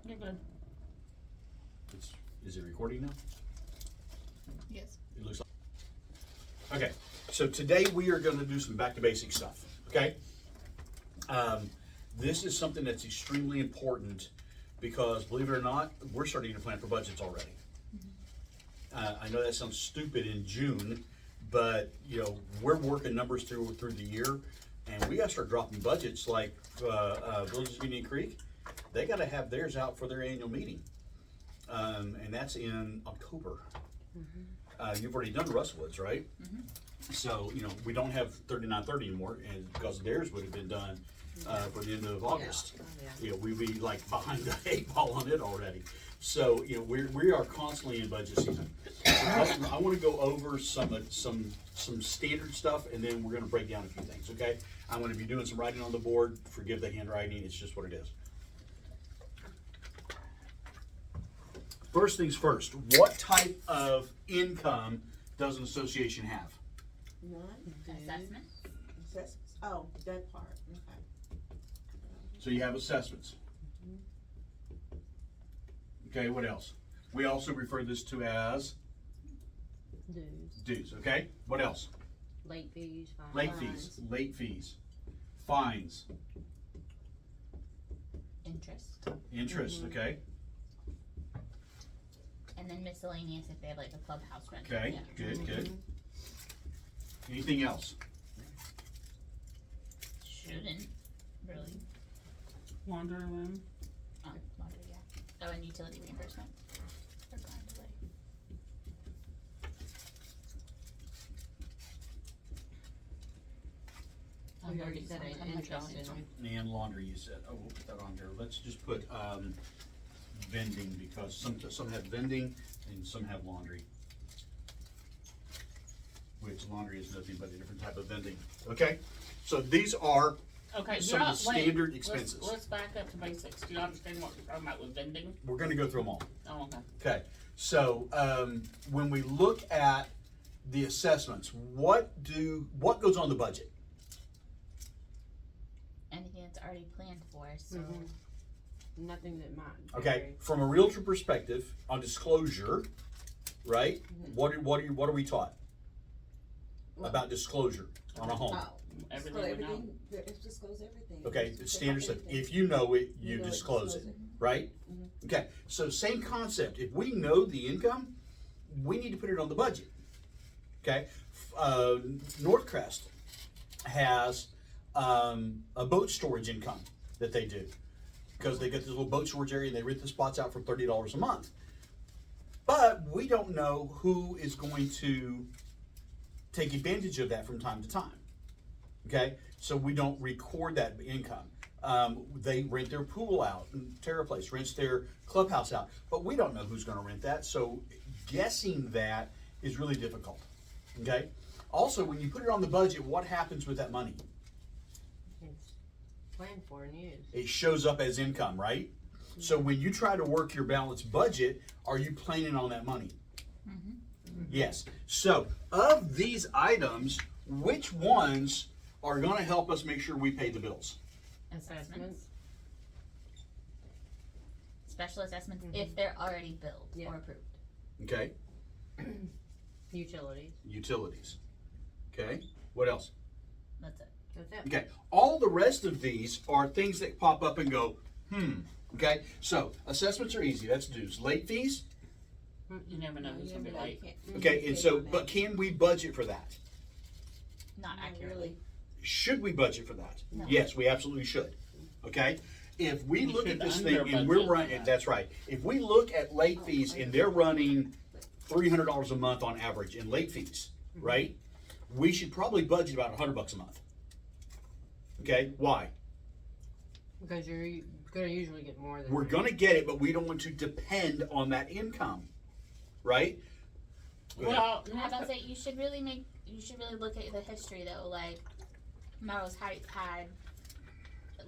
You're good. Is it recording now? Yes. It looks like. Okay, so today we are going to do some back to basic stuff. Okay, this is something that's extremely important because, believe it or not, we're starting to plan for budgets already. I know that sounds stupid in June, but you know we're working numbers through the year, and we got to start dropping budgets. Like Villages of Indian Creek, they got to have theirs out for their annual meeting, and that's in October. You've already done Russwoods, right? So, you know, we don't have 3930 anymore, and because theirs would have been done for the end of August. You know, we'd be like behind the 8 ball on it already. So, you know, we are constantly in budget season. I want to go over some standard stuff, and then we're going to break down a few things. Okay? I'm going to be doing some writing on the board. Forgive the handwriting; it's just what it is. First things first. What type of income does an association have? Assessment. Assessments. Oh, that part. Okay. So you have assessments. Okay, what else? We also refer this to as dues. Okay, what else? Late fees, fines. Late fees, fines, Interest. Okay, And then miscellaneous if they have like a clubhouse rent. okay, good. Anything else? Shouldn't really. Wander limb. Laundry, yeah. Oh, and utility reimbursement. Or grind away. We already said it, interest in. And laundry, you said. Oh, we'll put that on here. Let's just put vending because some have vending and some have laundry. Which laundry is nothing but a different type of vending. Okay, so these are Okay, some of the standard expenses. Let's back up to basics. Do you understand what we're talking about with vending? We're going to go through them all. Oh, okay. Okay, so when we look at the assessments, what goes on the budget? Anything that's already planned for, so. Nothing that might. Okay, from a realtor perspective, on disclosure, right? What are we taught about disclosure on a home? Oh. Everything So we know. everything, it's disclose everything. Okay, It's it's just standard about stuff. everything. If you know it, you know it, disclose it, disclose right? Okay, so same concept. If we know the income, we need to put it on the budget. Okay, Northcrest has a boat storage income that they do because they get this little boat storage area and they rent the spots out for $30 a month. But we don't know who is going to take advantage of that from time to time. Okay, so we don't record that income. They rent their pool out, and TerraPlace rents their clubhouse out, but we don't know who's going to rent that. So guessing that is really difficult. Okay. Also, when you put it on the budget, what happens with that money? It's planned for and used. It shows up as income, right? So when you try to work your balanced budget, are you planning on that money? Yes. So of these items, which ones are going to help us make sure we pay the bills? Assessments. Special assessments if they're already billed Yeah. or approved. Okay. Utilities. Utilities. Okay. What else? That's it. That's it. Okay. All the rest of these are things that pop up and go, Okay. So assessments are easy. That's dues. Late fees. You never know who's gonna be late. Okay. And so, but can we budget for that? Not Not accurately. really. Should we budget for that? No. Yes, we absolutely should. Okay? If we We look at should this thing and under we're budget running, for that. that's right. If we look at late fees and they're running $300 a month on average in late fees, right? We should probably budget about $100 a month. Okay? Why? Because you're gonna usually get more than. We're gonna get it, but we don't want to depend on that income, right? Well, how about say you should really look at the history though. Like Melrose Heights had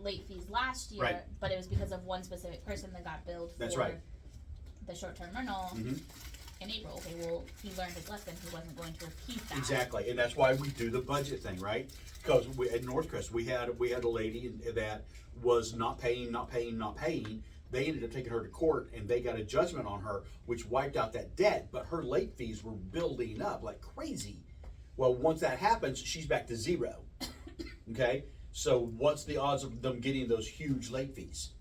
late fees last year, Right. but it was because of one specific person that got billed for That's right. the short-term rental Mhm. in April. Okay, well he learned his lesson. He wasn't going to repeat that. Exactly, and that's why we do the budget thing, right? Because at Northcrest, we had a lady that was not paying, They ended up taking her to court and they got a judgment on her, which wiped out that debt, but her late fees were building up like crazy. Well, once that happens, she's back to zero. Okay? So what's the odds of them getting those huge late fees?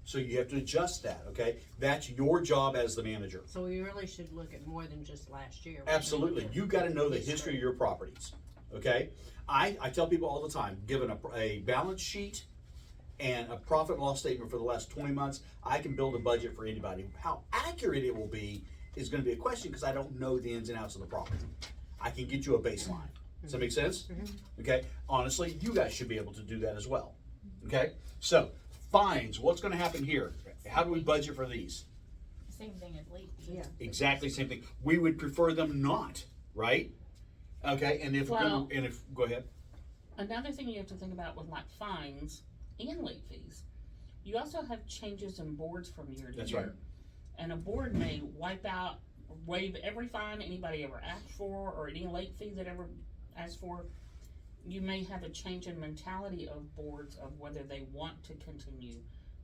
So you have to adjust that, okay? That's your job as the manager. So we really should look at more than just last year. Absolutely. You got to know the history of your properties, okay? I tell people all the time, given a balance sheet and a profit and loss statement for the last 20 months, I can build a budget for anybody. How accurate it will be is going to be a question because I don't know the ins and outs of the property. I can get you a baseline. Does that make sense? Okay. Honestly, you guys should be able to do that as well. Okay. So fines. What's going to happen here? How do we budget for these? Same thing as late fees. Yeah. Exactly same thing. We would prefer them not, right? Okay. And if Well- go ahead. Another thing you have to think about with like fines and late fees, you also have changes in boards from year to That's year. right. And a board may waive every fine anybody ever asked for, or any late fee that ever asked for. You may have a change in mentality of boards of whether they want to continue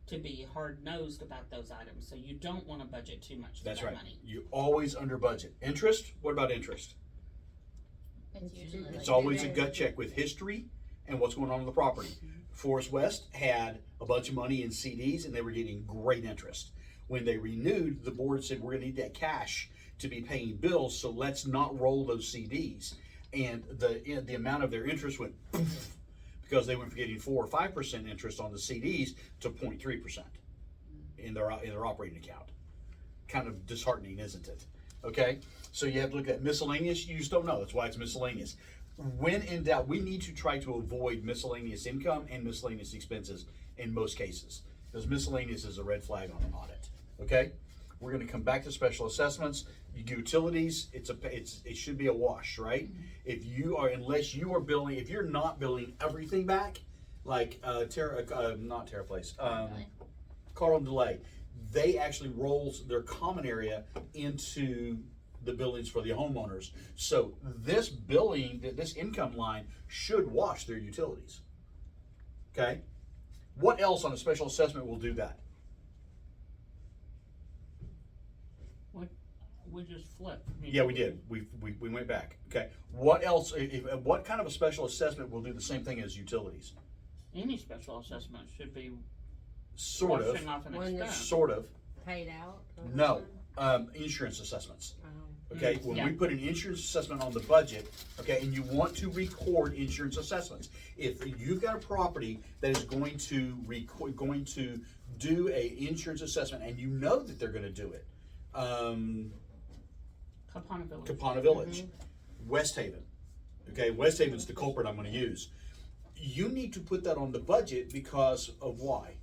to be hard-nosed about those items. So you don't want to budget too much for That's that right. money. You always under budget. Interest? What about interest? It's usually It's like always a gut check with history and what's going on in the property. Forest West had a bunch of money in CDs and they were getting great interest. When they renewed, the board said, we're gonna need that cash to be paying bills, so let's not roll those CDs. And the amount of their interest went poof, because they went from getting 4 or 5% interest on the CDs to 0.3% in their operating account. Kind of disheartening, isn't it? Okay, so you have to look at miscellaneous. You just don't know. That's why it's miscellaneous. When in doubt, we need to try to avoid miscellaneous income and miscellaneous expenses in most cases, because miscellaneous is a red flag on an audit. Okay, we're going to come back to special assessments. Utilities, it should be a wash, right? If you are, unless you are billing, if you're not billing everything back, like not TerraPlace, Carl and Delay, they actually rolls their common area into the billings for the homeowners. So this billing, this income line should wash their utilities. Okay? What else on a special assessment will do that? We just flipped. Yeah, we did. We went back. Okay. What else? What kind of a special assessment will do the same thing as utilities? Any special assessment should be Sort of. washing off an When expense. Sort of. Paid out? No. Insurance assessments. Oh. Okay, when we put an insurance assessment on the budget, okay, and you want to record insurance assessments, if you've got a property that is going to do a insurance assessment, and you know that they're going to do it, Kapana Village. Kapana Village, West Haven, okay, West Haven's the culprit I'm going to use. You need to put that on the budget because of why?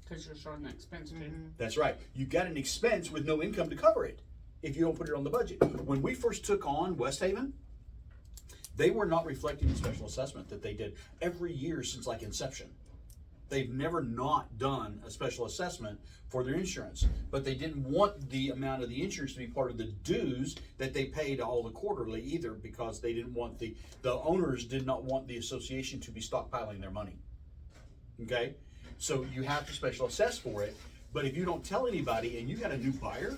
Because you're showing the expense too. That's right. You got an expense with no income to cover it if you don't put it on the budget. When we first took on West Haven, they were not reflecting the special assessment that they did every year since like inception. They've never not done a special assessment for their insurance, but they didn't want the amount of the insurance to be part of the dues that they paid all the quarterly either, because they didn't want the owners did not want the association to be stockpiling their money. Okay? So you have to special assess for it, but if you don't tell anybody and you got a new buyer,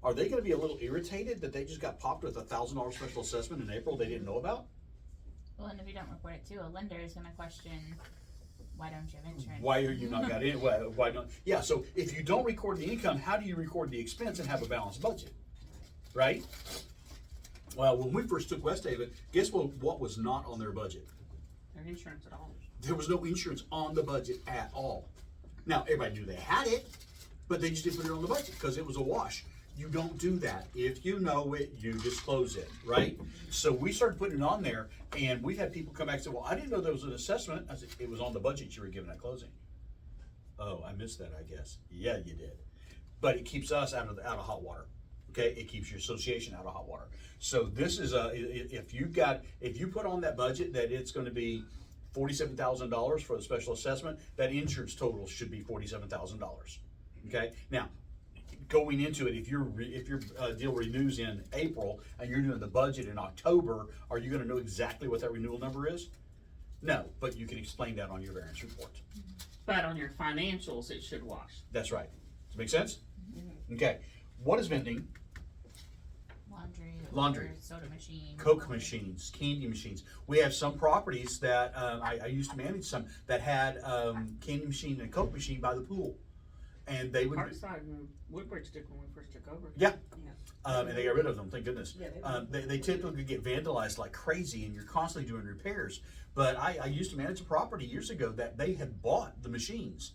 are they gonna be a little irritated that they just got popped with $1,000 special assessment in April they didn't know about? Well, and if you don't report it too, a lender is gonna question, why don't you have insurance? Why are you not got in, why not? Yeah, so if you don't record the income, how do you record the expense and have a balanced budget? Right? Well, when we first took West Haven, guess what was not on their budget? Their insurance at all. There was no insurance on the budget at all. Now, everybody knew they had it, but they just didn't put it on the budget because it was a wash. You don't do that. If you know it, you disclose it, right? So we started putting it on there, and we've had people come back and say, well, I didn't know there was an assessment. I said, it was on the budget you were given at closing. Oh, I missed that, I guess. Yeah, you did. But it keeps us out of hot water. Okay, it keeps your association out of hot water. So this is if you put on that budget that it's going to be $47,000 for the special assessment, that insurance total should be $47,000. Okay, now going into it, if your deal renews in April and you're doing the budget in October, are you going to know exactly what that renewal number is? No, but you can explain that on your variance report. But on your financials, it should wash. That's right. Does it make sense? Okay. What is vending? Laundry. or soda machine, Coke or- machines, candy machines. We have some properties that I used to manage some that had candy machine and Coke machine by the pool, and they would. Parkside and Woodbridge did when we first took over. Yeah. And they got rid of them. Thank goodness. Yeah, They typically get vandalized like crazy, and you're constantly doing repairs. But I used to manage a property years ago that they had bought the machines,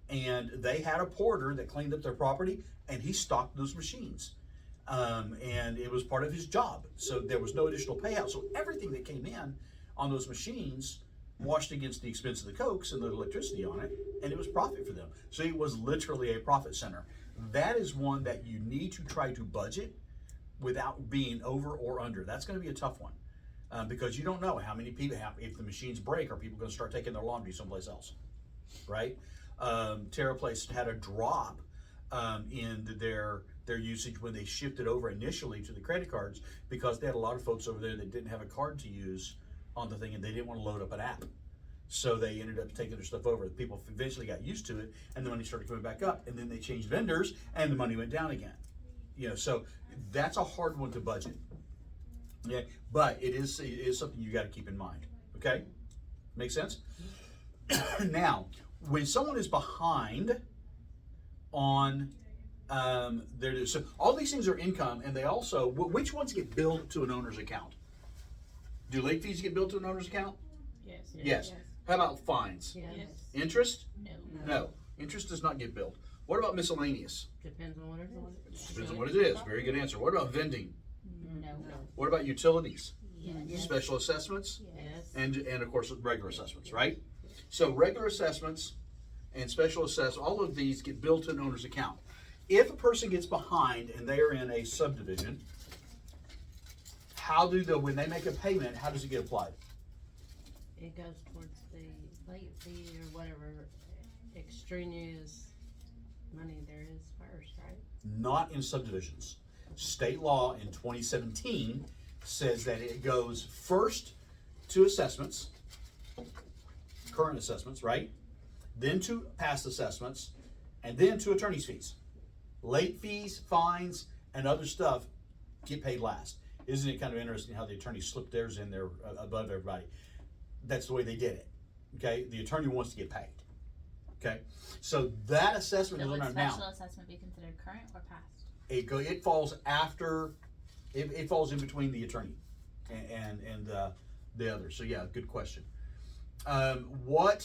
and they had a porter that cleaned up their property, and he stocked those machines. And it was part of his job, so there was no additional payout. So everything that came in on those machines washed against the expense of the Cokes and the electricity on it, and it was profit for them. So it was literally a profit center. That is one that you need to try to budget without being over or under. That's going to be a tough one because you don't know how many people have. If the machines break, are people going to start taking their laundry someplace else, right? TerraPlace had a drop in their usage when they shifted over initially to the credit cards because they had a lot of folks over there that didn't have a card to use on the thing and they didn't want to load up an app. So they ended up taking their stuff over. People eventually got used to it and the money started coming back up, and then they changed vendors and the money went down again. So that's a hard one to budget. Yeah, but it is something you got to keep in mind. Okay? Make sense? Now, when someone is behind on so all these things are income, and they also, which ones get billed to an owner's account? Do late fees get billed to an owner's account? Yes. Yes. How about fines? Yes. Interest? No. No. Interest does not get billed. What about miscellaneous? Depends on what it is. Depends on what it is. Very good answer. What about vending? No. What about utilities? Yes. Special assessments? Yes. And of course regular assessments, right? So regular assessments and special assessments, all of these get billed to an owner's account. If a person gets behind and they are in a subdivision, when they make a payment, how does it get applied? It goes towards the late fee or whatever extraneous money there is first, right? Not in subdivisions. State law in 2017 says that it goes first to assessments, current assessments, right? Then to past assessments, and then to attorney's fees. Late fees, fines, and other stuff get paid last. Isn't it kind of interesting how the attorney slipped theirs in there above everybody? That's the way they did it. Okay, the attorney wants to get paid. Okay, so that assessment So is would on now. special assessment be considered current or past? It falls after. It falls in between the attorney and the other. So yeah, good question. But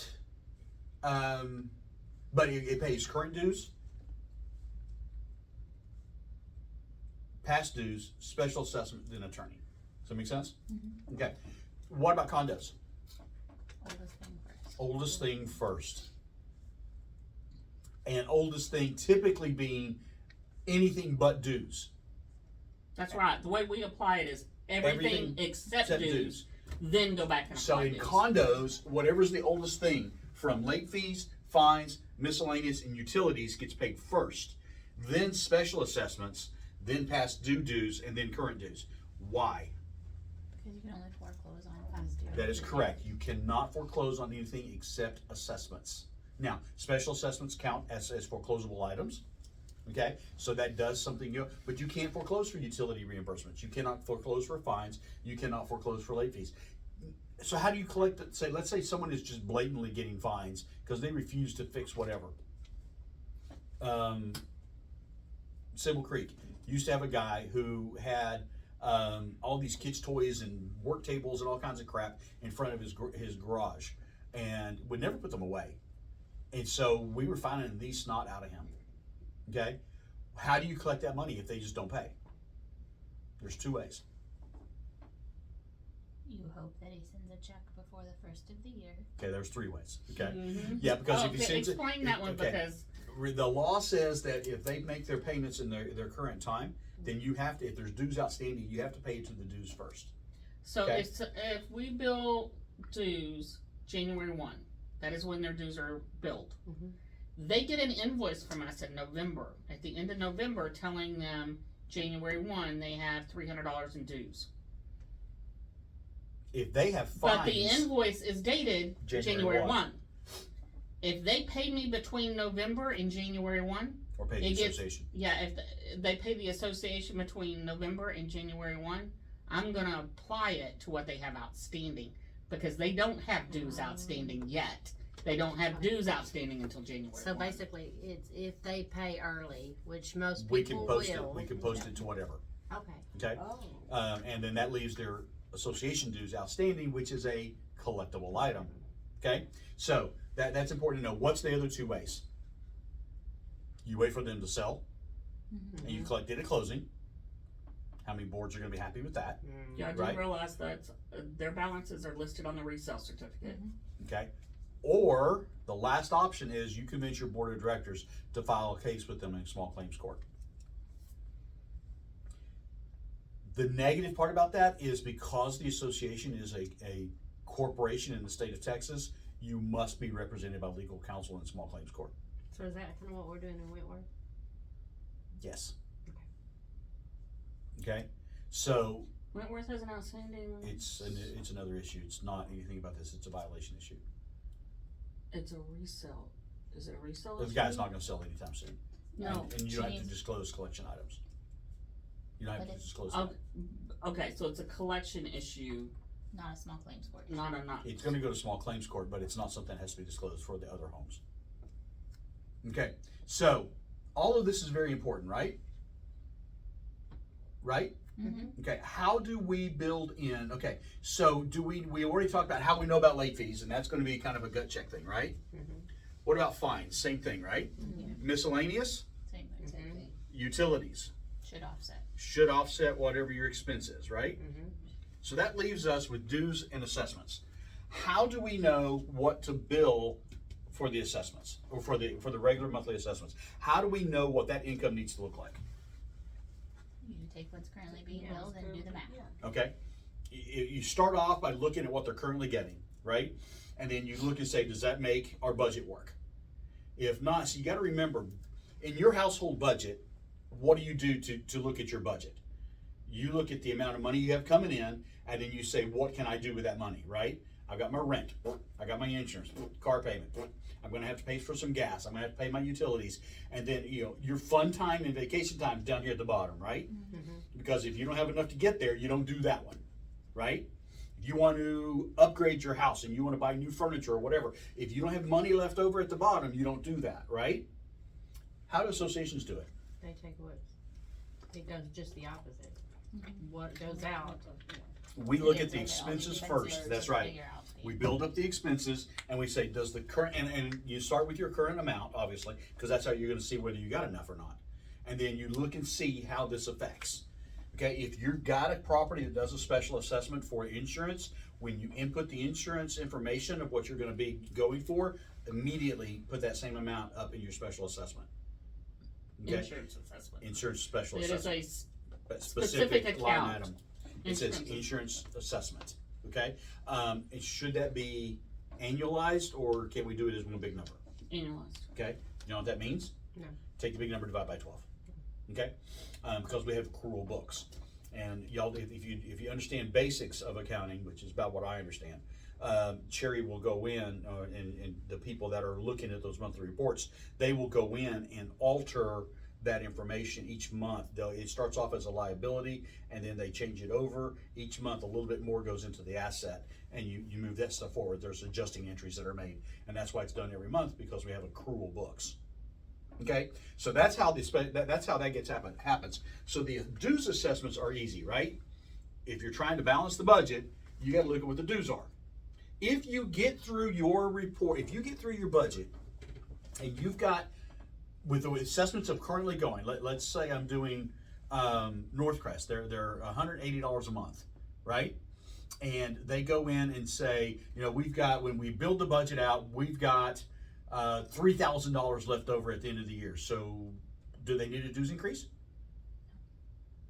it pays current dues, past dues, special assessment, then attorney. Does that make sense? Mm-hmm. Okay. What about condos? Oldest thing first. Oldest thing first. And oldest thing typically being anything but dues. That's right. The way we apply it is everything except dues, then go back and So apply in dues. condos, whatever's the oldest thing, from late fees, fines, miscellaneous, and utilities gets paid first. Then special assessments, then past due dues, and then current dues. Why? Because you can only foreclose on past due. That is correct. You cannot foreclose on anything except assessments. Now, special assessments count as foreclosable items. Okay, so that does something, but you can't foreclose for utility reimbursements. You cannot foreclose for fines. You cannot foreclose for late fees. So how do you collect it? Say, let's say someone is just blatantly getting fines because they refuse to fix whatever. Sybil Creek used to have a guy who had all these kids' toys and work tables and all kinds of crap in front of his garage, and would never put them away. And so we were finding the snot out of him. Okay, how do you collect that money if they just don't pay? There's two ways. You hope that he sends a check before the first of the year. Okay, there's three ways. Okay, Mhm. yeah, because if he Okay, sends it, explain that one okay. because The law says that if they make their payments in their current time, then you have to, if there's dues outstanding, you have to pay it to the dues first. so Okay. if we bill dues January 1, that is when their dues are billed. Mhm. They get an invoice from us in November, at the end of November, telling them January 1 they have $300 in dues. If they have fines, But the invoice is dated January January 1. 1. If they pay me between November and January 1, or pay the It gets- association. Yeah, if they pay the association between November and January 1, I'm gonna apply it to what they have outstanding, because they don't have dues outstanding yet. They don't have dues outstanding until January So 1. basically, it's if they pay early, which most We can people post it, will. we can post it to whatever, Okay. okay? Oh. And then that leaves their association dues outstanding, which is a collectible item, okay? So, that's important to know. What's the other two ways? You wait for them to sell, and you collect it at closing. How many boards are gonna be happy with that, Yeah, I do Right. realize that their balances are listed on the resale certificate. okay? Or, the last option is you convince your board of directors to file a case with them in small claims court. The negative part about that is because the association is a corporation in the state of Texas, you must be represented by legal counsel in small claims court. So is that kind of what we're doing in Whitworth? Yes. Okay, so Wentworth has an outstanding. it's another issue. It's not anything about this. It's a violation issue. It's a resale. Is it a resale? The guy's not gonna sell anytime soon. No. And you she don't have to needs- disclose collection items. You don't have But to it's- disclose Oh, that. okay, so it's a collection issue, Not a small claims court. not. It's gonna go to small claims court, but it's not something that has to be disclosed for the other homes. Okay, so all of this is very important, right? Right? Mm-hmm. Okay, how do we build in, okay, so we already talked about how we know about late fees, and that's gonna be kind of a gut check thing, right? What about fines? Same thing, right? Yeah. Miscellaneous, Same thing. Same thing. utilities, Should offset. should offset whatever your expense is, right? Mm-hmm. So that leaves us with dues and assessments. How do we know what to bill for the assessments, or for the regular monthly assessments? How do we know what that income needs to look like? You take what's currently being Yeah, billed and do the math. Yeah. Okay, you start off by looking at what they're currently getting, right? And then you look and say, does that make our budget work? If not, so you got to remember, in your household budget, what do you do to look at your budget? You look at the amount of money you have coming in, and then you say, what can I do with that money, right? I've got my rent, I got my insurance, car payment, I'm gonna have to pay for some gas, I'm gonna have to pay my utilities, and then, your fun time and vacation time is down here at the bottom, right? Because if you don't have enough to get there, you don't do that one, right? If you want to upgrade your house and you want to buy new furniture or whatever, if you don't have money left over at the bottom, you don't do that, right? How do associations do it? They take it does just the opposite. What goes out. We They look get at the all expenses expenses first, that's to right. figure out the- We build up the expenses and we say, does the current, and you start with your current amount, obviously, because that's how you're gonna see whether you got enough or not. And then you look and see how this affects. Okay, if you've got a property that does a special assessment for insurance, when you input the insurance information of what you're gonna be going for, immediately put that same amount up in your special assessment. Okay, Insurance assessment. insurance special It is assessment. a Specific line account. item. It says Insurance. insurance assessment, okay? And should that be annualized, or can we do it as one big number, annualized. okay? You know what that means? No. Take the big number, divide by 12, okay? Because we have accrual books. And y'all, if you understand basics of accounting, which is about what I understand, Cherry will go in, and the people that are looking at those monthly reports, they will go in and alter that information each month. It starts off as a liability, and then they change it over. Each month, a little bit more goes into the asset, and you move that stuff forward. There's adjusting entries that are made, and that's why it's done every month, because we have accrual books. Okay, so that's how that happens. So the dues assessments are easy, right? If you're trying to balance the budget, you got to look at what the dues are. If you get through your report, if you get through your budget, and you've got, with the assessments of currently going, let's say I'm doing Northcrest, they're $180 a month, right? And they go in and say, we've got, when we build the budget out, we've got $3,000 left over at the end of the year. So do they need a dues increase?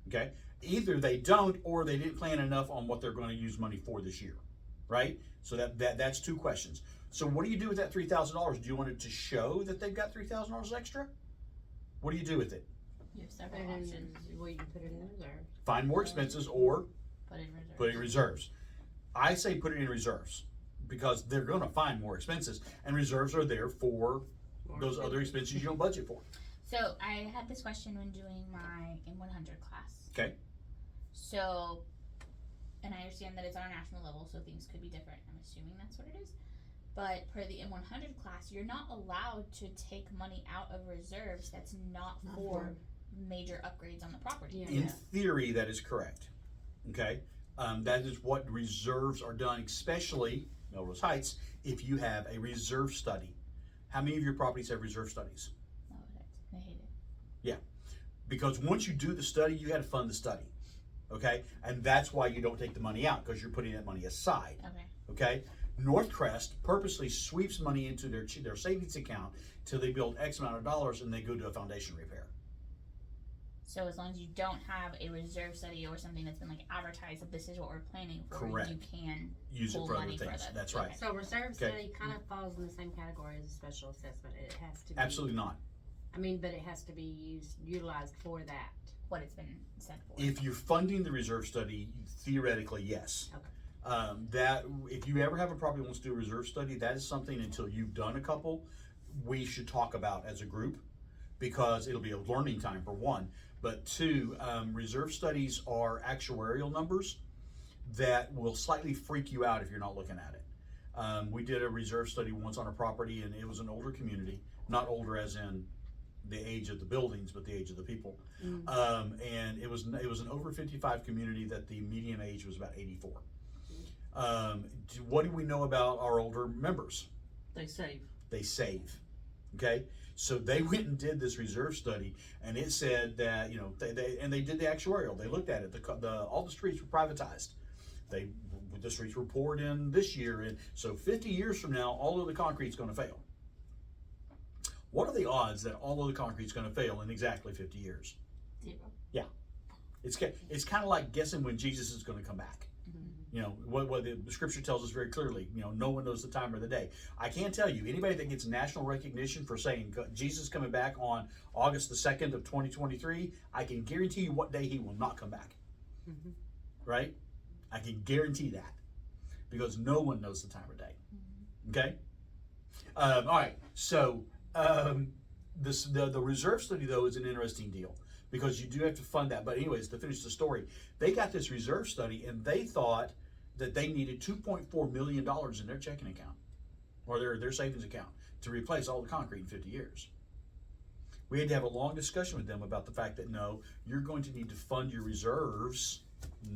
Okay, either they don't, or they didn't plan enough on what they're going to use money for this year, right? So that's two questions. So what do you do with that $3,000? Do you want it to show that they've got $3,000 extra? What do you do with it? You have several And options. well, you can put it in reserve. Find more expenses or Put in reserve. put it in reserves. I say put it in reserves because they're going to find more expenses, and reserves are there for those other expenses you don't budget for. So I had this question when doing my M100 class. Okay. So, and I understand that it's on a national level, so things could be different. I'm assuming that's what it is. But per the M100 class, you're not allowed to take money out of reserves that's not for major upgrades on the property. Yeah. In theory, that is correct. Okay, that is what reserves are done, especially Melrose Heights, if you have a reserve study. How many of your properties have reserve studies? Oh, I hate it. Because once you do the study, you got to fund the study. Okay, and that's why you don't take the money out, because you're putting that money aside. Okay. Okay, Northcrest purposely sweeps money into their savings account till they build X amount of dollars and they go to a foundation repair. So as long as you don't have a reserve study or something that's been like advertised that this is what we're planning for, Correct. you can Use it pull for other money for things. that. That's right. Okay. So reserve Okay. study kind of falls in the same category as a special assessment. It has to be. Absolutely not. I mean, but it has to be utilized for that. What it's been sent for. If you're funding the reserve study, theoretically, yes. Okay. That if you ever have a property that wants to do a reserve study, that is something until you've done a couple, we should talk about as a group, because it'll be a learning time for one. But two, reserve studies are actuarial numbers that will slightly freak you out if you're not looking at it. We did a reserve study once on a property, and it was an older community, not older as in the age of the buildings, but the age of the people. And it was an over 55 community that the median age was about 84. What do we know about our older members? They save. They save. Okay, so they went and did this reserve study, and it said that they did the actuarial. They looked at it. All the streets were privatized. The streets were poured in this year, and so 50 years from now, all of the concrete's going to fail. What are the odds that all of the concrete's going to fail in exactly 50 years? 0. It's kind of like guessing when Jesus is going to come back. What the scripture tells us very clearly, no one knows the time or the day. I can tell you, anybody that gets national recognition for saying Jesus is coming back on August the 2nd of 2023, I can guarantee you what day he will not come back. Right? I can guarantee that, because no one knows the time or day. Okay? All right, so the reserve study, though, is an interesting deal, because you do have to fund that. But anyways, to finish the story, they got this reserve study, and they thought that they needed $2.4 million in their checking account, or their savings account, to replace all the concrete in 50 years. We had to have a long discussion with them about the fact that, no, you're going to need to fund your reserves,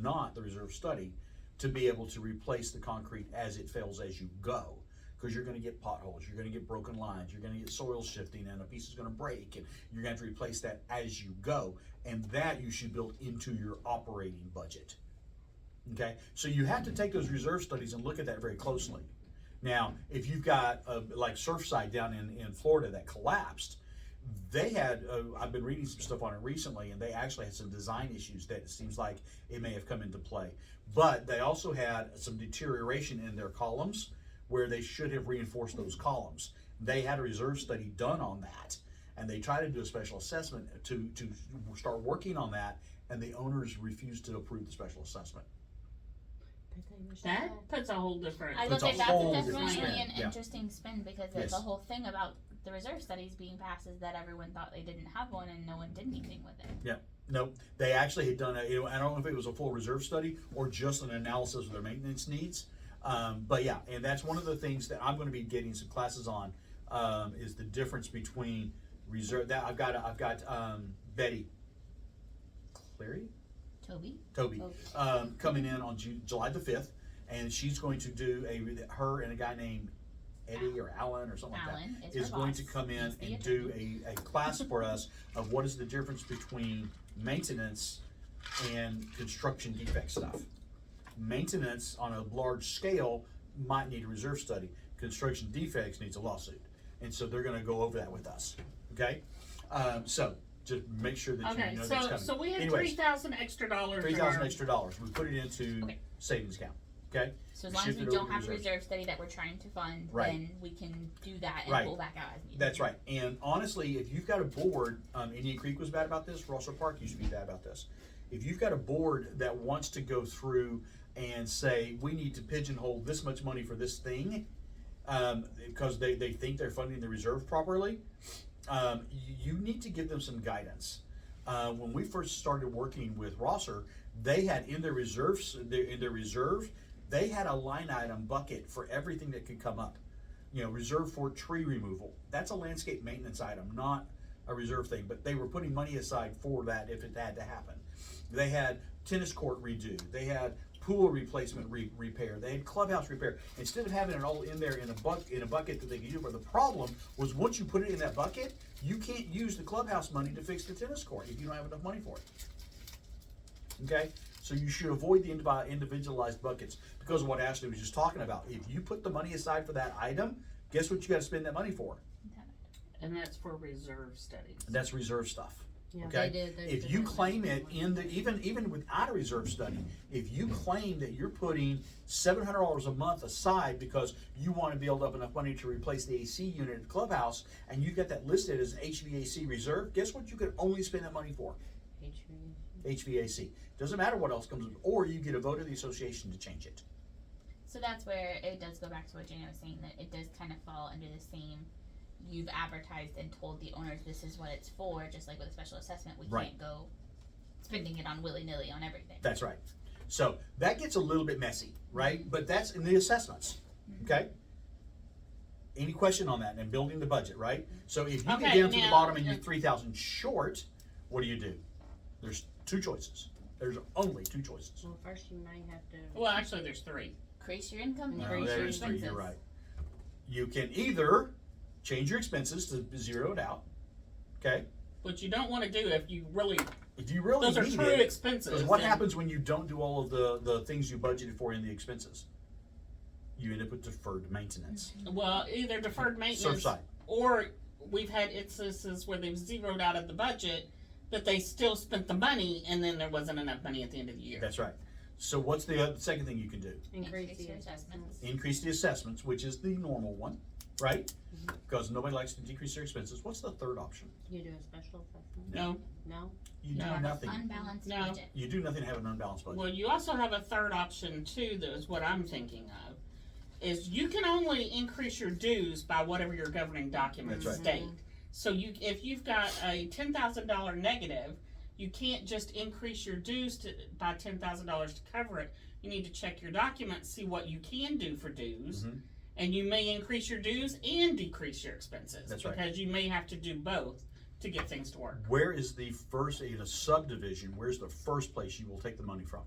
not the reserve study, to be able to replace the concrete as it fails as you go. Because you're going to get potholes, you're going to get broken lines, you're going to get soil shifting, and a piece is going to break, and you're going to have to replace that as you go. And that you should build into your operating budget. Okay? So you have to take those reserve studies and look at that very closely. Now, if you've got, like Surfside down in Florida that collapsed, they had, I've been reading some stuff on it recently, and they actually had some design issues that it seems like it may have come into play. But they also had some deterioration in their columns, where they should have reinforced those columns. They had a reserve study done on that, and they tried to do a special assessment to start working on that, and the owners refused to approve the special assessment. That puts a whole different. I It's will a say that's whole definitely different spin, an yeah. interesting spin, because Yes. the whole thing about the reserve studies being passed is that everyone thought they didn't have one and no one did anything with it. No, they actually had done I don't know if it was a full reserve study or just an analysis of their maintenance needs. But yeah, and that's one of the things that I'm going to be getting some classes on, is the difference between reserve. That I've got Betty Cleary, Toby, coming in on July the 5th, and she's going to do her and a guy named Eddie or Alan or something like Alan that is is her going boss. to come in He's the and do a class for us of what is the difference between maintenance and construction defect stuff. Maintenance on a large scale might need a reserve study. Construction defects needs a lawsuit. And so they're going to go over that with us. Okay? So just make sure that Okay, you know that's coming. so we had Anyways, $3,000 extra dollars. $3,000 extra dollars. We put it into Okay. savings account. Okay? So as long as Shift we it don't over to have a reserve. reserve study that we're trying to fund, Right. then we can do that and Right. pull back out as needed. That's right. And honestly, if you've got a board, Indian Creek was bad about this, Russell Park used to be bad about this. If you've got a board that wants to go through and say, we need to pigeonhole this much money for this thing, because they think they're funding the reserve properly, you need to give them some guidance. When we first started working with Rosser, they had in their reserves, they had a line item bucket for everything that could come up. You know, reserved for tree removal. That's a landscape maintenance item, not a reserve thing, but they were putting money aside for that if it had to happen. They had tennis court redo. They had pool replacement repair. They had clubhouse repair. Instead of having it all in there in a bucket that they could use, where the problem was once you put it in that bucket, you can't use the clubhouse money to fix the tennis court if you don't have enough money for it. Okay? So you should avoid the individualized buckets because of what Ashley was just talking about. If you put the money aside for that item, guess what you got to spend that money for? And that's for reserve studies. That's reserve stuff. Yeah, Okay? they did. If you claim it in the even without a reserve study, if you claim that you're putting $700 a month aside because you want to build up enough money to replace the AC unit at the clubhouse, and you got that listed as an HVAC reserve, guess what you could only spend that money for? HVAC. Doesn't matter what else comes, or you get a vote of the association to change it. So that's where it does go back to what Jana was saying, that it does kind of fall under the same, you've advertised and told the owners this is what it's for, just like with a special assessment, we Right. can't go spending it on willy-nilly on everything. That's right. So that gets a little bit messy, right? But that's in the assessments, okay? Any question on that? And building the budget, right? So if you get Okay, down to the now- bottom and you're 3,000 short, what do? There's two choices. There's only two choices. Well, first you may have to. Well, actually, there's three. Increase your income, No, increase your There's three, expenses. you're right. You can either change your expenses to zero it out, okay? What you don't want to do if you really, If you really those are need true it, expenses. because what then- happens when you don't do all of the things you budgeted for in the expenses? You end up with deferred maintenance. Well, either deferred maintenance Surfside. or we've had instances where they've zeroed out of the budget, but they still spent the money and then there wasn't enough money at the end of the year. That's right. So what's the second thing you can do? Increase Increase the your assessments. Increase the assessments, which is the normal one, right? Because nobody likes to decrease their expenses. What's the third option? You do a special assessment? No. No? You No. do nothing. Unbalanced No. budget. You do nothing to have an unbalanced budget. Well, you also have a third option too, that is what I'm thinking of, is you can only increase your dues by whatever your governing documents That's state. So if you've got a $10,000 negative, you can't just increase your dues by $10,000 to cover it. You need to check your documents, see what you can do for dues, Mhm. and you may increase your dues and decrease your expenses. That's right. Because you may have to do both to get things to work. Where is the first, in a subdivision, where's the first place you will take the money from?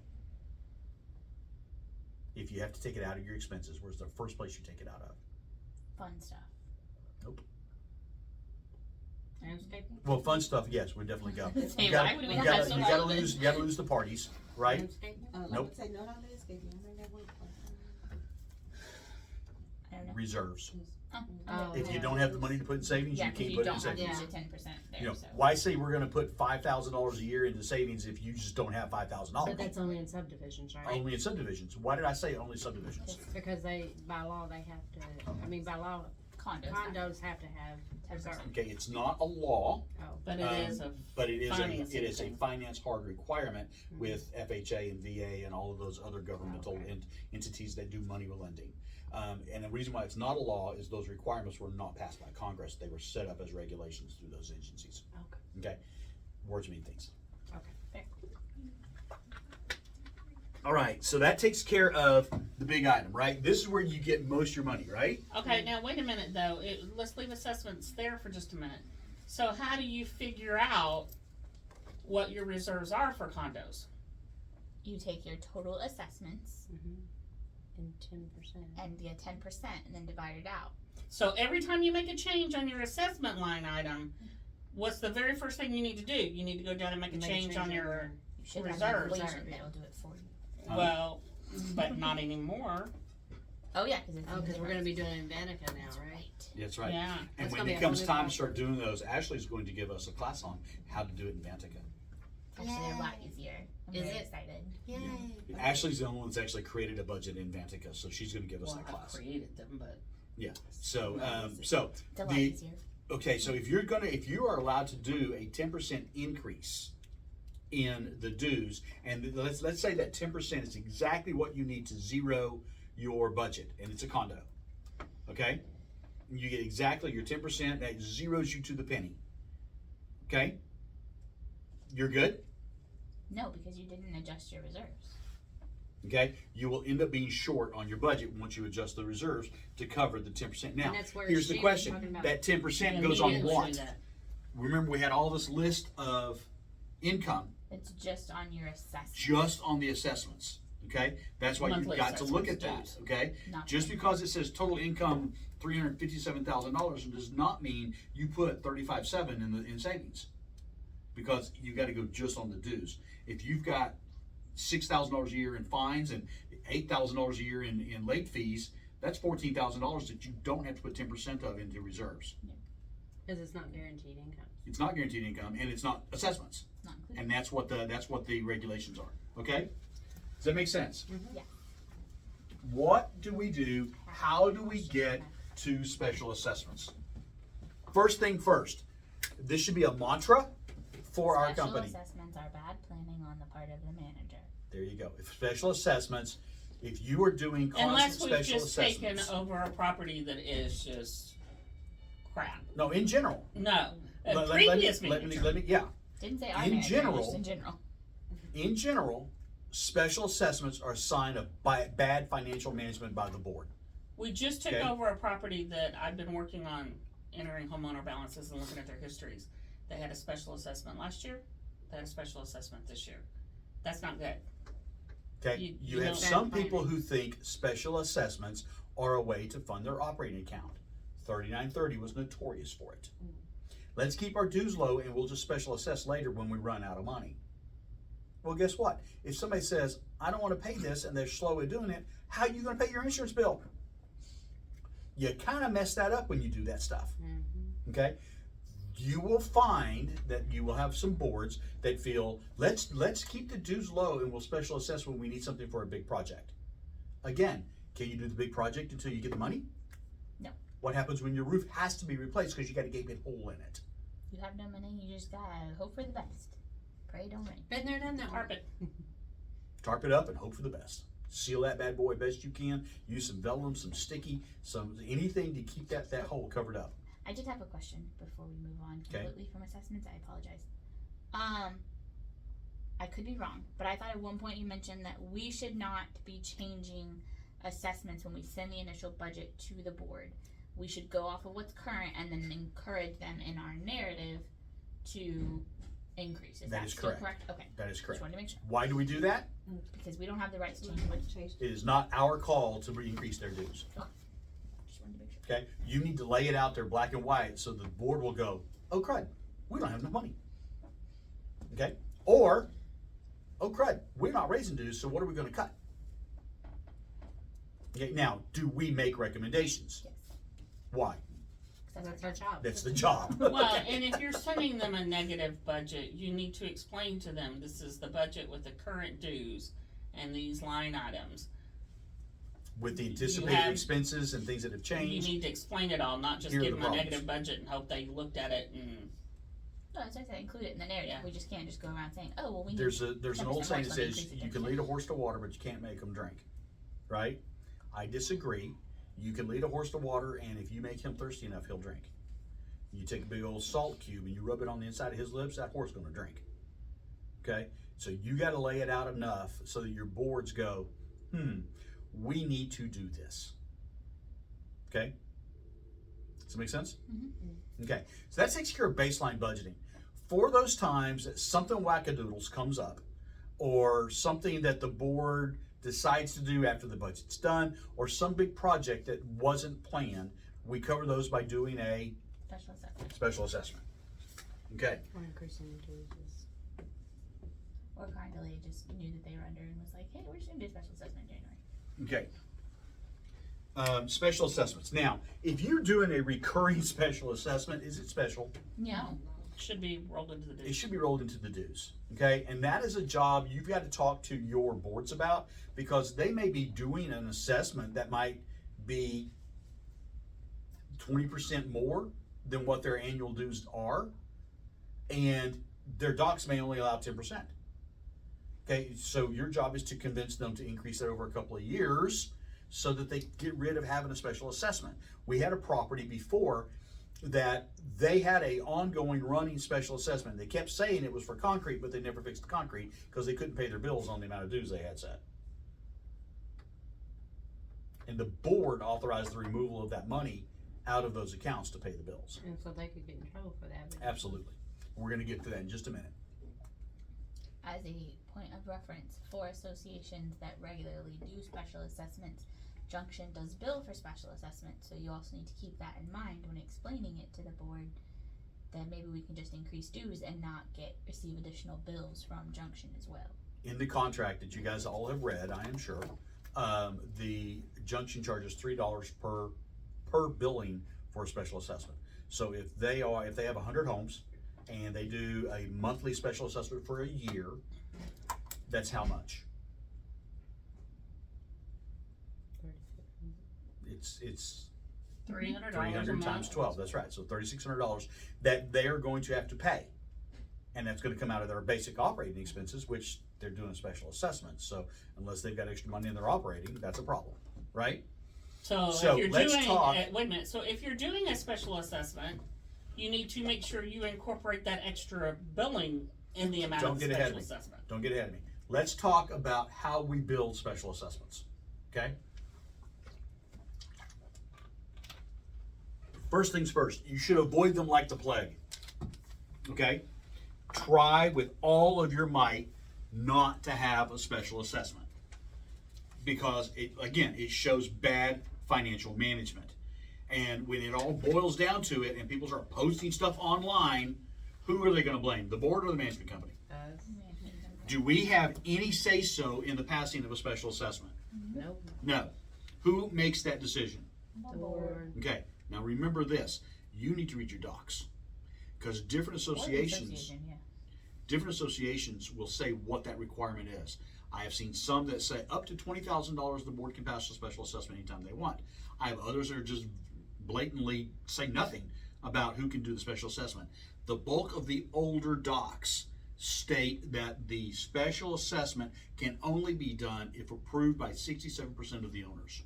If you have to take it out of your expenses, where's the first place you take it out of? Fun stuff. Landscaping? Well, fun stuff, yes, we definitely go. Say, You why gotta, would we you have gotta, so you much gotta of it? lose, you gotta lose the parties, right? Landscaping? Like Nope. I say, no, not landscaping. I think that would. I don't know. Reserves. Oh, If you yeah. don't have the money to put in savings, Yeah, you because can't you put it in don't have to savings. use the 10% there, You know, so. why say we're gonna put $5,000 a year into savings if you just don't have $5,000? But that's only in subdivisions, right? Only in subdivisions. Why did I say only subdivisions? Because they, by law, they have to, I mean, by law, Condos. condos have to have 10%. reserve. Okay, it's not a law, Oh, But it is a but it is financing a thing. finance hard requirement with FHA and VA and all of those other governmental Okay. entities that do money lending. And the reason why it's not a law is those requirements were not passed by Congress. They were set up as regulations through those agencies. okay, Okay? Words mean things. okay. All right, so that takes care of the big item, right? This is where you get most of your money, right? Okay, now wait a minute though. Let's leave assessments there for just a minute. So how do you figure out what your reserves are for condos? You take your total assessments And 10%. and get 10% and then divide it out. So every time you make a change on your assessment line item, what's the very first thing you need to do? You need to go down and make a change on your, You should Reserves. have an equation Reserve, that'll do it for you. well, but not anymore. Oh yeah, because it's Oh, because we're gonna be doing it in Vanica now, That's right? right. That's right. Yeah. And That's when gonna it be a comes whole new time to process. start doing those, Ashley's going to give us a class on how to do it in Vantica. Actually, a lot easier. I'm Is very it? excited. Yay. Ashley's the only one that's actually created a budget in Vantica, so she's going to give us Well, that I class. created them, but So, It's a lot the easier. okay, so if you are allowed to do a 10% increase in the dues, and let's say that 10% is exactly what you need to zero your budget, and it's a condo, okay? You get exactly your 10%, that zeroes you to the penny. Okay? You're good? No, because you didn't adjust your reserves. Okay? You will end up being short on your budget once you adjust the reserves to cover the 10%. Now, And that's where here's the she was question. talking about- That 10% Yeah, goes we on didn't do what? that. Remember, we had all this list of income It's just on your assessment. just on the assessments. Okay? That's why you've Monthly got to look at assessments, those. Okay? Not Just because it says total income $357,000 does not mean you put 35.7 in savings, because you got to go just on the dues. If you've got $6,000 a year in fines and $8,000 a year in late fees, that's $14,000 that you don't have to put 10% of into reserves. Cause it's not guaranteed income. It's not guaranteed income, and it's not assessments, Not included. and that's what the regulations are. Okay? Does that make sense? Yeah. What do we do? How do we get to special assessments? First thing first, this should be a mantra for our company. Special assessments are bad planning on the part of the manager. There you go. If special assessments, if you are doing Unless constant we've special just taken assessments. over a property that is just crap. No, in general. No, Let- let- previous let me, manager. yeah. Didn't say our In manager, general- just in general. In general, special assessments are a sign of bad financial management by the board. We just took Okay. over a property that I've been working on entering homeowner balances and looking at their histories. They had a special assessment last year. They had a special assessment this year. That's not good. Okay, You- you you have know- some people who think special assessments are a way to fund their operating account. 3930 was notorious for it. Let's keep our dues low and we'll just special assess later when we run out of money. Well, guess what? If somebody says, I don't want to pay this, and they're slow at doing it, how are you going to pay your insurance bill? You kind of mess that up when you do that stuff. Mm-hmm. Okay? You will find that you will have some boards that feel, let's keep the dues low and we'll special assess when we need something for a big project. Again, can you do the big project until you get the money? No. What happens when your roof has to be replaced because you got a gaping hole in it? You have no money, you just gotta hope for the best. Pray don't rain. Been there, done that. Carpet. Tarp it up and hope for the best. Seal that bad boy best you can. Use some vellum, some sticky, some anything to keep that hole covered up. I did have a question before we move on Okay. completely from assessments. I apologize. I could be wrong, but I thought at one point you mentioned that we should not be changing assessments when we send the initial budget to the board. We should go off of what's current and then encourage them in our narrative to increase. Is That that is still correct. Okay. That is Just correct. wanted to make sure. Why do we do that? Because we don't have the rights to change it. It is not our call to increase their dues. Just wanted to make sure. Okay? You need to lay it out there black and white so the board will go, oh crud, we don't have enough money. Okay? Or, oh crud, we're not raising dues, so what are we gonna cut? Okay, now, do we make recommendations? Yes. Why? 'Cause That's our job. That's the job. Well, Okay. and if you're sending them a negative budget, you need to explain to them, this is the budget with the current dues and these line items. With the you anticipated have- expenses and things that have You changed, need to explain it all, not just Here are give the them a problems. negative budget and hope they looked at it and, No, that's what I said. Include it in the narrative. Yeah. We just can't just go around saying, "Oh, well, we need." there's an 10% old saying that more, so let me says, increase it you can 10%. lead a horse to water, but you can't make them drink. Right? I disagree. You can lead a horse to water, and if you make him thirsty enough, he'll drink. You take a big old salt cube and you rub it on the inside of his lips, that horse is gonna drink. Okay? So you gotta lay it out enough so that your boards go, we need to do this. Okay? Does that make sense? Okay. So that takes care of baseline budgeting. For those times that something wackadoodles comes up, or something that the board decides to do after the budget's done, or some big project that wasn't planned, we cover those by doing a Special assessment. special assessment. Okay. Or increasing the dues is- Or Cardelli just knew that they were under and was like, "Hey, we're just gonna do a special assessment in January." Okay. Special assessments. Now, if you're doing a recurring special assessment, is it special? No. should be rolled into the It dues. should be rolled into the dues. Okay, and that is a job you've got to talk to your boards about, because they may be doing an assessment that might be 20% more than what their annual dues are, and their docs may only allow 10%. Okay, so your job is to convince them to increase that over a couple of years so that they get rid of having a special assessment. We had a property before that they had a ongoing running special assessment. They kept saying it was for concrete, but they never fixed the concrete because they couldn't pay their bills on the amount of dues they had set. And the board authorized the removal of that money out of those accounts to pay the bills. And so they could get in trouble for that. but- Absolutely. We're gonna get to that in just a minute. As a point of reference for associations that regularly do special assessments, Junction does bill for special assessments, so you also need to keep that in mind when explaining it to the board, that maybe we can just increase dues and not receive additional bills from Junction as well. In the contract that you guys all have read, I am sure, the Junction charges $3 per billing for a special assessment. So if they have 100 homes and they do a monthly special assessment for a year, that's how much? It's $300 300 times 12, that's right, so $3,600 that they are going to have to pay. And that's gonna come out of their basic operating expenses, which they're doing a special assessment, so unless they've got extra money in their operating, that's a problem, right? So So, if you're let's doing, talk- wait a minute, so if you're doing a special assessment, you need to make sure you incorporate that extra billing in the amount Don't of get ahead of special me. assessment. Don't get ahead of me. Let's talk about how we build special assessments, okay? First things first, you should avoid them like the plague, okay? Try with all of your might not to have a special assessment. Because it shows bad financial management. And when it all boils down to it and people start posting stuff online, who are they gonna blame? The board or the management company? Us. Do we have any say-so in the passing of a special assessment? Nope. No. Who makes that decision? The board. Okay, now remember this, you need to read your docs. Because different associations will say what that requirement is. I have seen some that say up to $20,000 the board can pass a special assessment anytime they want. I have others that are just blatantly say nothing about who can do the special assessment. The bulk of the older docs state that the special assessment can only be done if approved by 67% of the owners.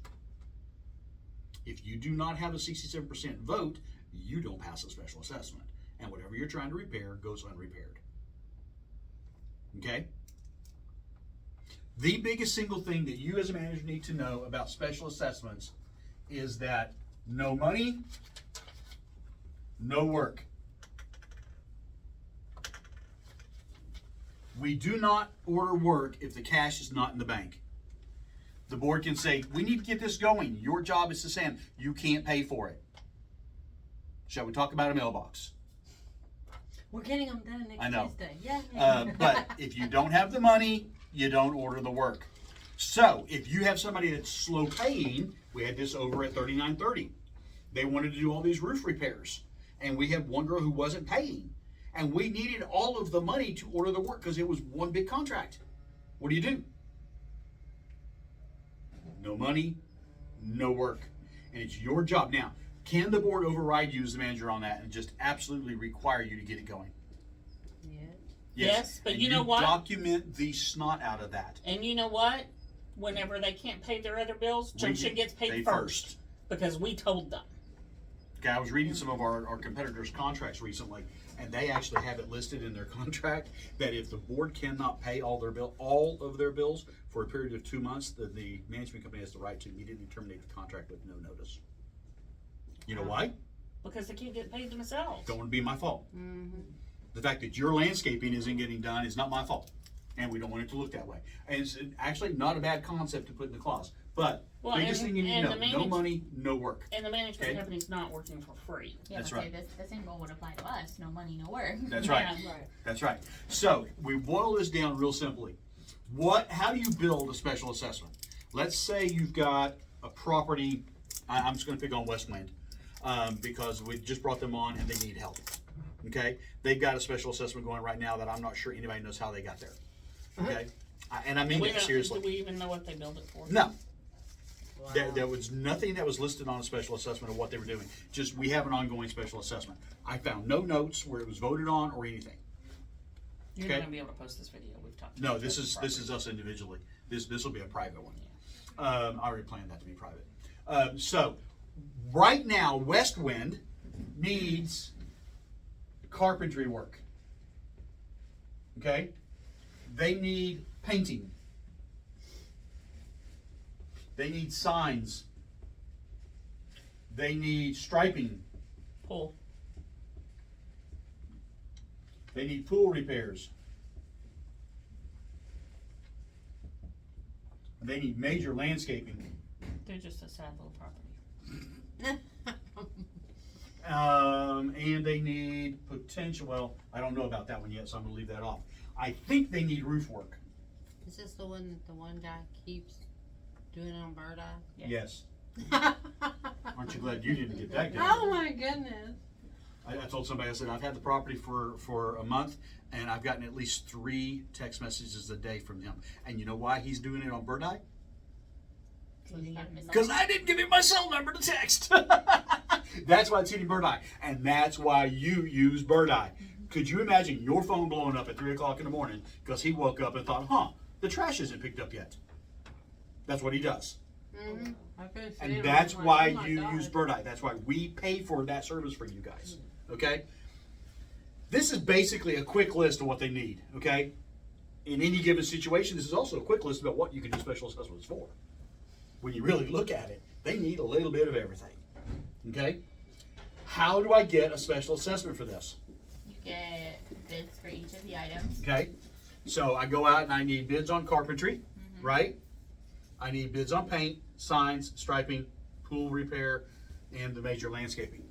If you do not have a 67% vote, you don't pass a special assessment. And whatever you're trying to repair goes unrepaired. Okay? The biggest single thing that you as a manager need to know about special assessments is that no money, no work. We do not order work if the cash is not in the bank. The board can say, we need to get this going. Your job is to say, you can't pay for it. Shall we talk about a mailbox? We're getting them done next I know. Tuesday. Yeah. But if you don't have the money, you don't order the work. So if you have somebody that's slow paying, we had this over at 3930. They wanted to do all these roof repairs. And we had one girl who wasn't paying. And we needed all of the money to order the work because it was one big contract. What do? No money, no work. And it's your job. Now, can the board override you as the manager on that and just absolutely require you to get it going? Yeah. Yes, but And you know what? Document the snot out of that. And you know what? Whenever they can't pay their other bills, Junction gets paid first. Because we told them. Okay, I was reading some of our competitors' contracts recently, and they actually have it listed in their contract that if the board cannot pay all of their bills for a period of 2 months, then the management company has the right to immediately terminate the contract with no notice. You know why? Because they can't get paid themselves. Don't want to be my fault. Mm-hmm. The fact that your landscaping isn't getting done is not my fault, and we don't want it to look that way. And it's actually not a bad concept to put in the clause. But Well, biggest and- thing you need and to the know: no manage- money, no work. And the management Okay. company's not working for free. Yeah, That's but right. the same goal would apply to us. No money, no work. That's right. Yeah. Right. That's right. So we boil this down real simply. How do you build a special assessment? Let's say you've got a property. I'm just going to pick on Westland because we just brought them on and they need help. Okay, they've got a special assessment going right now that I'm not sure anybody knows how they got there. Okay, and I mean We that don't- seriously. Do we even know what they billed it for? No, Wow. there was nothing that was listed on a special assessment of what they were doing. Just we have an ongoing special assessment. I found no notes where it was voted on or anything. You're Okay. not gonna be able to post this video. We've talked. No, about this is property. us individually. This will be a private one. I already planned that to be private. So, right now, West Wind needs carpentry work. Okay? They need painting. They need signs. They need striping. Pool. They need pool repairs. They need major landscaping. They're just a sad little property. And they need potential, well, I don't know about that one yet, so I'm gonna leave that off. I think they need roof work. Is this the one that the one guy keeps doing on Bird Yes. Eye? Aren't you glad you didn't get that Oh done? my goodness. I told somebody, I said, I've had the property for a month, and I've gotten at least 3 text messages a day from him. And you know why he's doing it on Bird Eye? Because I didn't give him my cell number to text. That's why it's hitting Bird Eye. And that's why you use Bird Eye. Could you imagine your phone blowing up at 3 o'clock in the morning because he woke up and thought, the trash isn't picked up yet? That's what he does. Mm-hmm. I couldn't see And it. that's I was why like, oh my you God. use Bird Eye. That's why we pay for that service for you guys. Okay? This is basically a quick list of what they need. Okay? In any given situation, this is also a quick list about what you can do special assessments for. When you really look at it, they need a little bit of everything. Okay? How do I get a special assessment for this? You get bids for each of the items. Okay? So I go out and I need bids on carpentry, right? I need bids on paint, signs, striping, pool repair, and the major landscaping.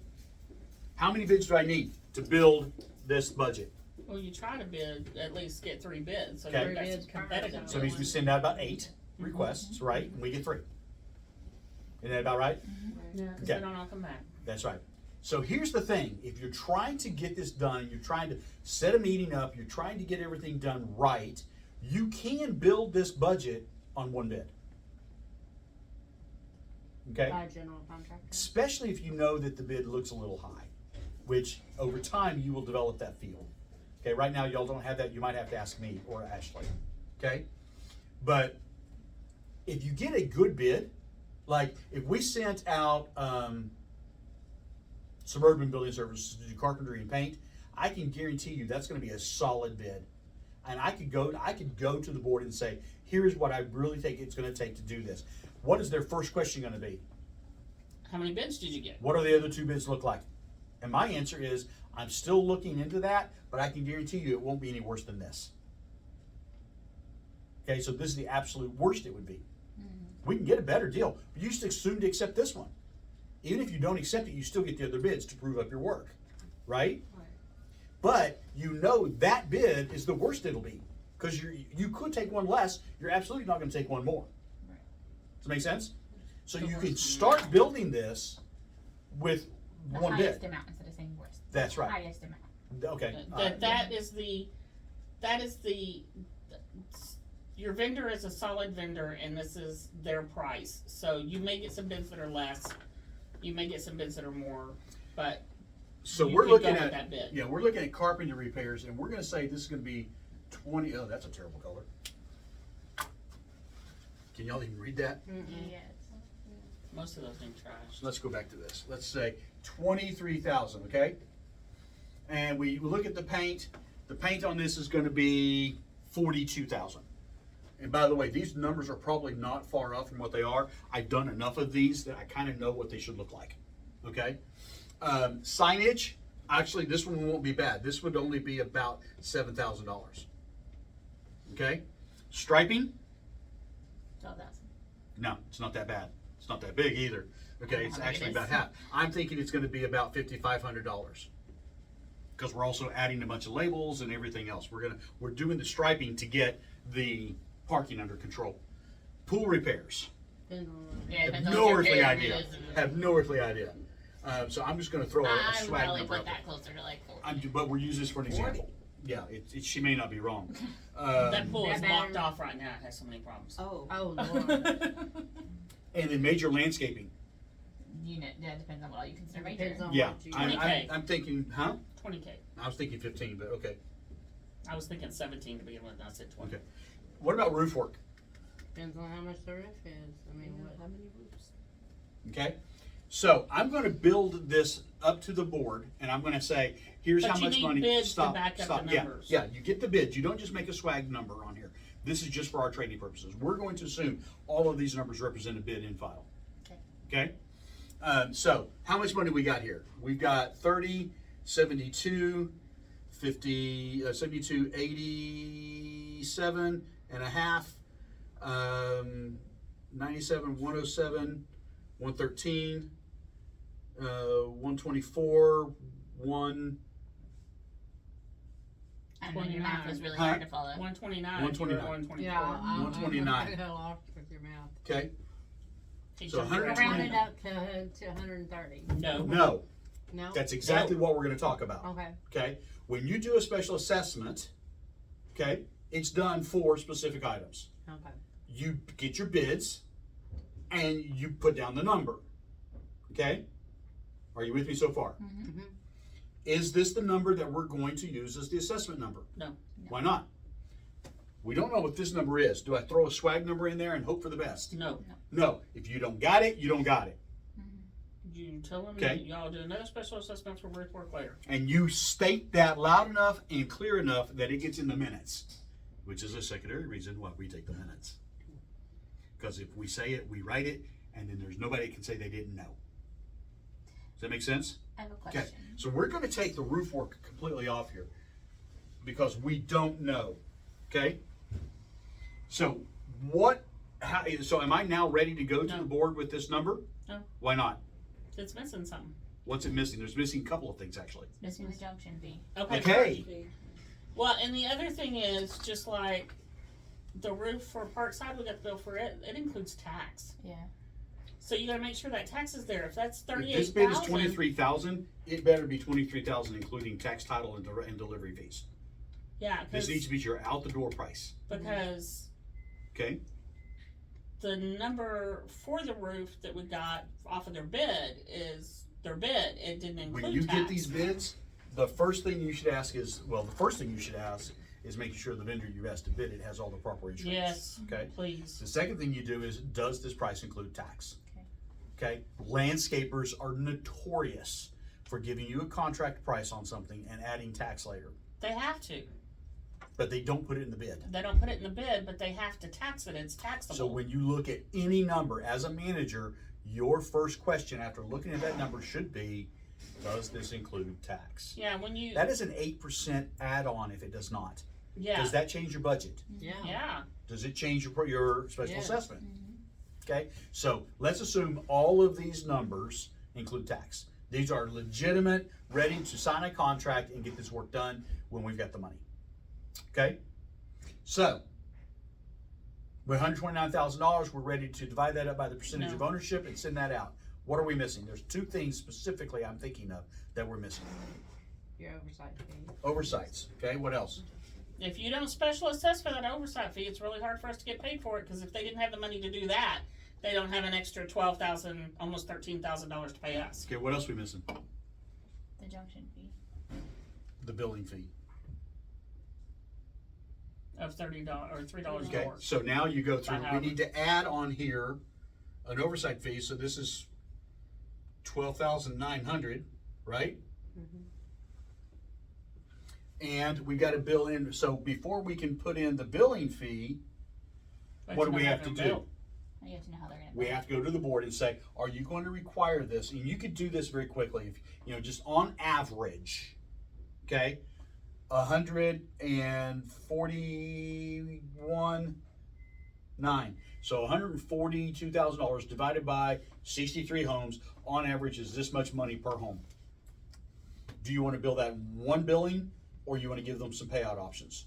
How many bids do I need to build this budget? Well, you try to bid, at least get 3 bids, so Okay. you've got 3 some bids, competitive. So it means we send out about 8 requests, right? And we get 3. Isn't that about right? Yeah, because Okay. they don't all come back. That's right. So here's the thing. If you're trying to get this done, you're trying to set a meeting up, you're trying to get everything done right, you can build this budget on 1 bid. Okay? By general contractor. Especially if you know that the bid looks a little high, which over time you will develop that feel. Okay, right now y'all don't have that. You might have to ask me or Ashley. Okay? But if you get a good bid, like if we sent out Suburban Building Services to do carpentry and paint, I can guarantee you that's going to be a solid bid. And I could go to the board and say, here's what I really think it's going to take to do this. What is their first question going to be? How many bids did you get? What are the other 2 bids look like? And my answer is, I'm still looking into that, but I can guarantee you it won't be any worse than this. Okay, so this is the absolute worst it would be. We can get a better deal, but you just assume to accept this one. Even if you don't accept it, you still get the other bids to prove up your work, right? But you know that bid is the worst it'll be, because you could take one less. You're absolutely not going to take one more. Right. Does that make sense? So The you worst can one. start building this with The 1 highest bid. amount instead of saying worst. That's right. Highest amount. Okay. all right. That is your vendor is a solid vendor, and this is their price. So you may get some bids that are less, you may get some bids that are more, but So you we're could looking go with at that bid. yeah, we're looking at carpentry repairs, and we're going to say this is going to be 20. Oh, that's a terrible color. Can y'all even read that? Yes. Most of those things trash. So let's go back to this. Let's say 23,000. Okay, and we look at the paint. The paint on this is going to be 42,000. And by the way, these numbers are probably not far off from what they are. I've done enough of these that I kind of know what they should look like. Okay. Signage, actually, this one won't be bad. This would only be about $7,000. Okay. Striping, 12,000. no, it's not that bad. It's not that big either. Okay, it's How big actually it about is. half. I'm thinking it's going to be about $5,500 because we're also adding a bunch of labels and everything else. We're doing the striping to get the parking under control. Pool repairs. Depends on what- Yeah, Have depends on no what your earthly area idea. is. Have no earthly idea. So I'm just going to throw a I would swag probably number put up there. that closer to like 40. But we're using this for an example. Yeah, she may not be wrong. That pool is That blocked better- off right now, it has so many problems. Oh. Oh, Lord. And then major landscaping. That depends on what all you consider major. Depends on Yeah, what you. 20K. I'm thinking, huh? 20K. I was thinking 15, but okay. I was thinking 17 to begin with, and I said 20. Okay. What about roof work? Depends on how much the roof is. I mean, Yeah, what, how many roofs? Okay? So I'm gonna build this up to the board and I'm gonna say, here's But how you much need money. bids to Stop, back up stop. the Yeah, numbers. yeah, you get the bids. You don't just make a swag number on here. This is just for our trading purposes. We're going to assume all of these numbers represent a bid in file. Okay. Okay? So how much money we got here? We've got 30, 72, 50, 72, 87 and a half, 97, 107, 113, 124, 1, I don't know, your math was really Huh? hard to follow. 129. 129. 124. yeah, I'm 129. gonna go off with your mouth. okay? He's So jumping around. 120. Round it up to 130. No. No, No? that's exactly what we're gonna talk about. Okay. Okay, when you do a special assessment, okay, it's done for specific items. Okay. You get your bids and you put down the number. Okay? Are you with me so far? Mm-hmm. Mhm. Is this the number that we're going to use as the assessment number? No. Why not? We don't know what this number is. Do I throw a swag number in there and hope for the best? No. No. If you don't got it, you don't got it. You tell them Okay. that y'all do another special assessment for roof work later. And you state that loud enough and clear enough that it gets in the minutes, which is a secondary reason why we take the minutes. Because if we say it, we write it, and then there's nobody that can say they didn't know. Does that make sense? I have a Okay, question. so we're going to take the roof work completely off here because we don't know. Okay? So so am I now ready to go to No. the board with this number? No. Why not? It's missing something. What's it missing? There's missing a couple of things actually. Missing the junction fee. Okay. Well, and the other thing is, just like the roof for Parkside, we got the bill for it. It includes tax. Yeah. So you got to make sure that tax is there. If that's If this 38,000, bid is 23,000, it better be 23,000 including tax, title, and delivery fees. yeah, This needs to be your out the door price. because Okay? the number for the roof that we got off of their bid is their bid. It didn't include When you tax. get these bids, the first thing you should ask is making sure the vendor you asked to bid it has all the proper insurance. Yes. Okay. Please. The second thing you do is, does this price include tax? Okay. Landscapers are notorious for giving you a contract price on something and adding tax later, They have to. but they don't put it in the bid. They don't put it in the bid, but they have to tax it. It's taxable. So when you look at any number as a manager, your first question after looking at that number should be, does this include tax? yeah, when you That is an 8% add-on if it does not. yeah Does that change your budget? Yeah. yeah Does it change your special Yes. assessment? Okay, so let's assume all of these numbers include tax. These are legitimate, ready to sign a contract and get this work done when we've got the money. Okay, so with $129,000, we're ready to divide that up by the percentage No. of ownership and send that out. What are we missing? There's two things specifically I'm thinking of that we're missing. Your oversight fee. Oversights. Okay, what else? If you don't special assess for that oversight fee, it's really hard for us to get paid for it, because if they didn't have the money to do that, they don't have an extra $12,000, almost $13,000 to pay us. Okay, what else we missing? The junction fee. The billing fee. Of $30 or $3 Okay, more. so now you go through, we However. need to add on here an oversight fee, so this is 12,900, right? Mhm. And we gotta bill in, so before we can put in the billing fee, But what you do we don't have to them do? billed. You have to know how they're gonna. We bill. have to go to the board and say, are you going to require this? And you could do this very quickly, if, just on average, okay? 141.9. So $142,000 divided by 63 homes, on average is this much money per home. Do you want to bill that one billing, or you want to give them some payout options?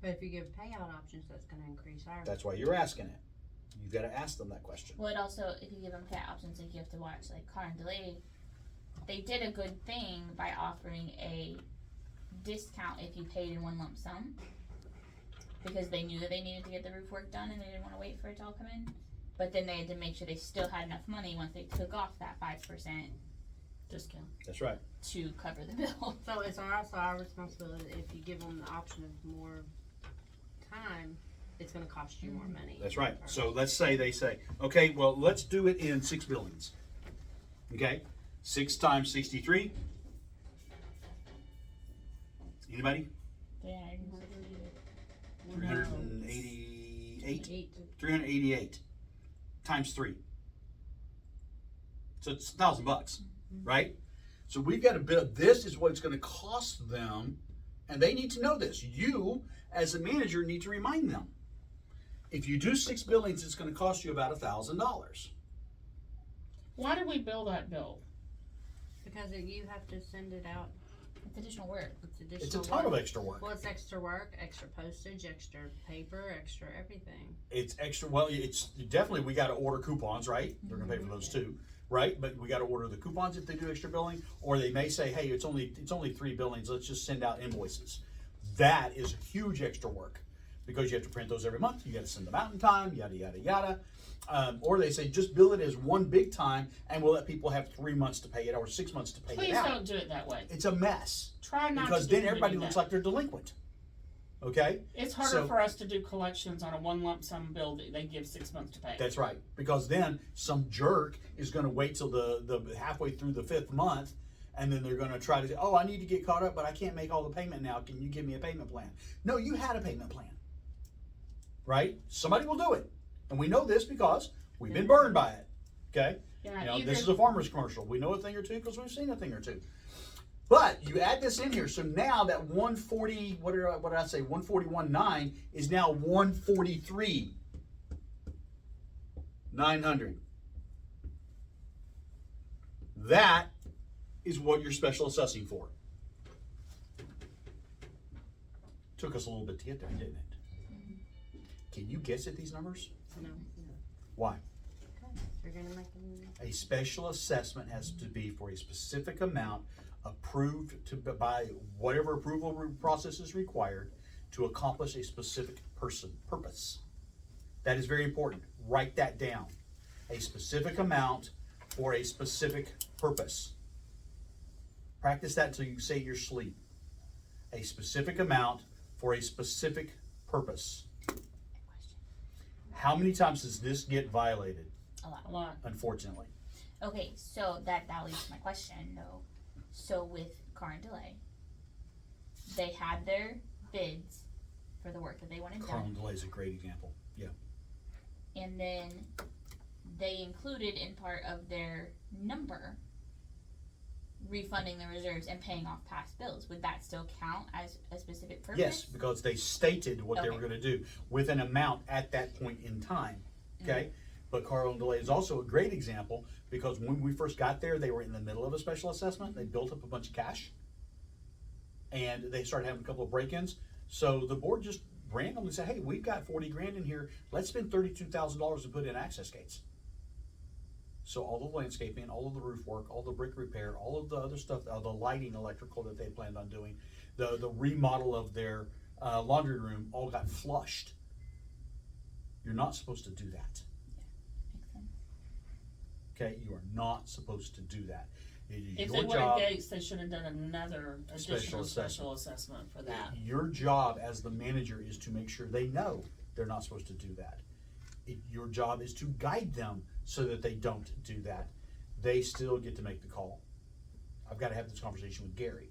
But if you give payout options, that's gonna increase our. That's why you're asking it. You've got to ask them that question. Well, it also, if you give them pay options, like you have to watch, like Car and Delay, they did a good thing by offering a discount if you paid in one lump sum, because they knew that they needed to get the roof work done and they didn't want to wait for it to all come in. But then they had to make sure they still had enough money once they took off that 5% Discount. That's right. to cover the bill. So it's also our responsibility, if you give them the option of more time, it's gonna cost you more money. That's right. So let's say they say, okay, well, let's do it in 6 buildings. Okay? 6 times 63. Anybody? Yeah. 388? 8. 388 times 3. So it's $1,000, right? So we've got to build, this is what it's going to cost them, and they need to know this. You, as a manager, need to remind them. If you do 6 buildings, it's going to cost you about $1,000. Why do we bill that bill? Because you have to send it out. It's additional work. It's additional. It's a ton of work. extra work. Well, it's extra work, extra postage, extra paper, extra everything. It's extra, well, it's definitely, we got to order coupons, right? They're going to pay for those too, right? But we got to order the coupons if they do extra billing, or they may say, hey, it's only 3 billings, let's just send out invoices. That is huge extra work because you have to print those every month. You got to send them out in time, yada, yada, yada. Or they say, just bill it as one big time and we'll let people have 3 months to pay it or 6 months to pay Please it out. don't do it that way. It's a mess Try not because to then do everybody that. looks like they're delinquent. Okay? It's harder So- for us to do collections on a one lump sum bill that they give 6 months to pay. That's right. Because then some jerk is going to wait till the halfway through the 5th month, and then they're going to try to say, oh, I need to get caught up, but I can't make all the payment now. Can you give me a payment plan? No, you had a payment plan. Right? Somebody will do it. And we know this because we've been burned by it. Okay? Yeah, You know, either- this is a farmer's commercial. We know a thing or two because we've seen a thing or two. But you add this in here, so now that 140, what did I say? 141.9 is now 143,900. That is what you're special assessing for. Took us a little bit to get there, didn't it? Can you guess at these numbers? No, Why? you're gonna make them. A special assessment has to be for a specific amount approved by whatever approval process is required to accomplish a specific purpose. That is very important. Write that down. A specific amount for a specific purpose. Practice that until you say your sleep. A specific amount for a specific purpose. How many times does this get violated? A lot. A lot. Unfortunately. Okay, so that leads to my question though. So with Car and Delay, they had their bids for the work that they wanted Carl done, Delay is a great example. Yeah. and then they included in part of their number refunding the reserves and paying off past bills. Would that still count as a specific purpose? Yes, because they stated what they were Okay. gonna do with an amount at that point in time, okay? But Carl and Delay is also a great example because when we first got there, they were in the middle of a special assessment. They built up a bunch of cash and they started having a couple of break-ins. So the board just randomly said, hey, we've got 40 grand in here. Let's spend $32,000 to put in access gates. So all the landscaping, all of the roof work, all the brick repair, all of the other stuff, the lighting, electrical that they planned on doing, the remodel of their laundry room all got flushed. You're not supposed to do that. Makes sense. Okay, you are not supposed to do that. It is If your they wanted job. Gates, they should have done another additional Special special assessment for that. Your job as the manager is to make sure they know they're not supposed to do that. Your job is to guide them so that they don't do that. They still get to make the call. I've got to have this conversation with Gary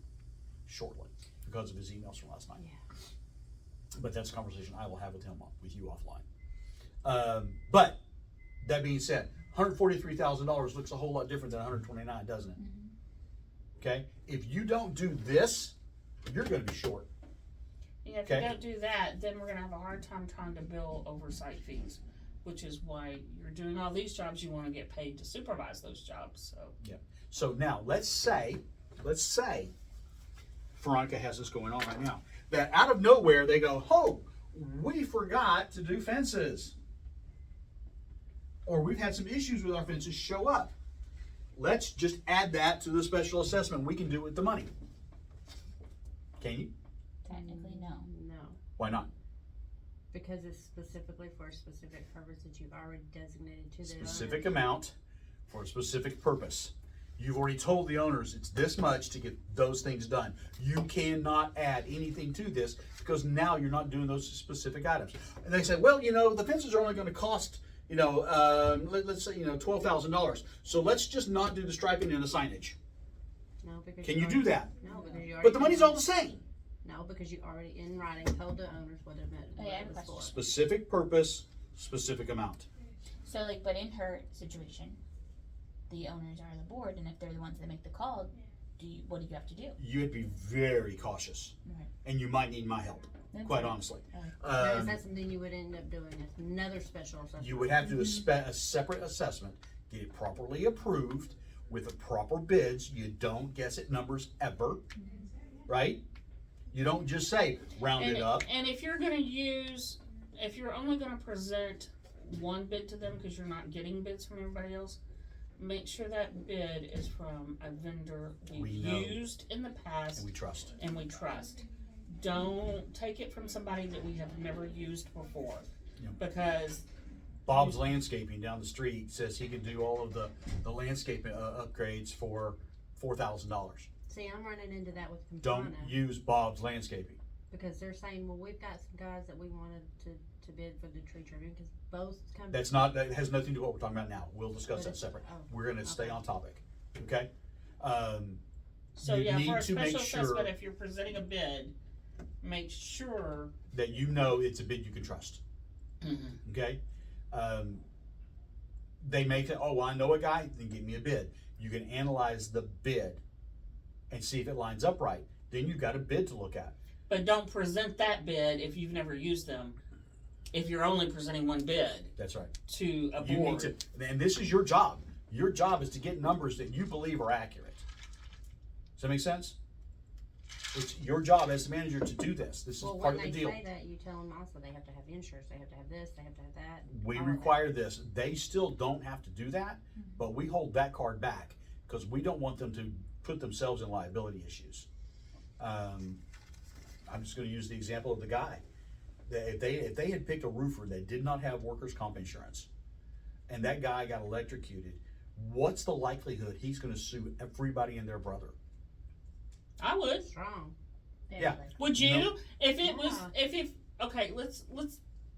shortly because of his emails from last night. Yeah. But that's a conversation I will have with him, with you offline. But that being said, $143,000 looks a whole lot different than $129,000, doesn't it? Okay, if you don't do this, you're going to be short. Yeah, if Okay. you don't do that, then we're gonna have a hard time trying to bill oversight fees, which is why you're doing all these jobs, you wanna get paid to supervise those jobs, so. So now let's say Veronica has this going on right now. That out of nowhere they go, oh, we forgot to do fences. Or we've had some issues with our fences show up. Let's just add that to the special assessment we can do with the money. Can you? Technically, no. No, Why not? because it's specifically for a specific purpose that you've already designated to the owner. Specific amount for a specific purpose. You've already told the owners it's this much to get those things done. You cannot add anything to this because now you're not doing those specific items. And they say, well, you know, the fences are only going to cost, you know, let's say, you know, $12,000. So let's just not do the striping and the signage. No, because Can you do that? No, because you already. But the money's all the same. No, because you already in writing told the owners what it meant. Oh, yeah, I have a question. Specific purpose, specific amount. So, like, but in her situation, the owners are the board, and if they're the ones that make the call, what do you have to do? You have to be very cautious, Right. and you might need my help, That's quite right. honestly. Now, is Um, that something you would end up doing? Another special assessment? You would have to do a separate assessment, get it properly approved with the proper bids. You don't guess at numbers ever, right? You don't just say round it up. And if you're only gonna present one bid to them because you're not getting bids from everybody else, make sure that bid is from a vendor We we've know. used in the past And we trust. and we trust. Don't take it from somebody that we have never used before, Yeah. because Bob's Landscaping down the street says he can do all of the landscape upgrades for $4,000. See, I'm running into that with Don't Campana use Bob's Landscaping. because they're saying, well, we've got some guys that we wanted to bid for the tree trimming because both companies. That has nothing to do with what we're talking about now. We'll discuss that separate. Oh, We're gonna stay okay. on topic, okay? so You yeah, need for a to make special sure assessment, if you're presenting a bid, make sure. that you know it's a bid you can trust. Okay? They make it, oh, I know a guy, then give me a bid. You can analyze the bid and see if it lines up right. Then you've got a bid to look at. But don't present that bid if you've never used them. If you're only presenting one bid That's right. to a You board. need to, and this is your job. Your job is to get numbers that you believe are accurate. Does that make sense? It's your job as the manager to do this. This is Well, part when of the they deal. say that, you tell them also they have to have insurance, they have to have this, they have to have that. We all of that. require this. They still don't have to do that, but we hold that card back because we don't want them to put themselves in liability issues. I'm just going to use the example of the guy. If they had picked a roofer that did not have workers' comp insurance, and that guy got electrocuted, what's the likelihood he's going to sue everybody and their brother? I would. Strong. Very Yeah. likely. Would you? No. If it was, Yeah. if okay, let's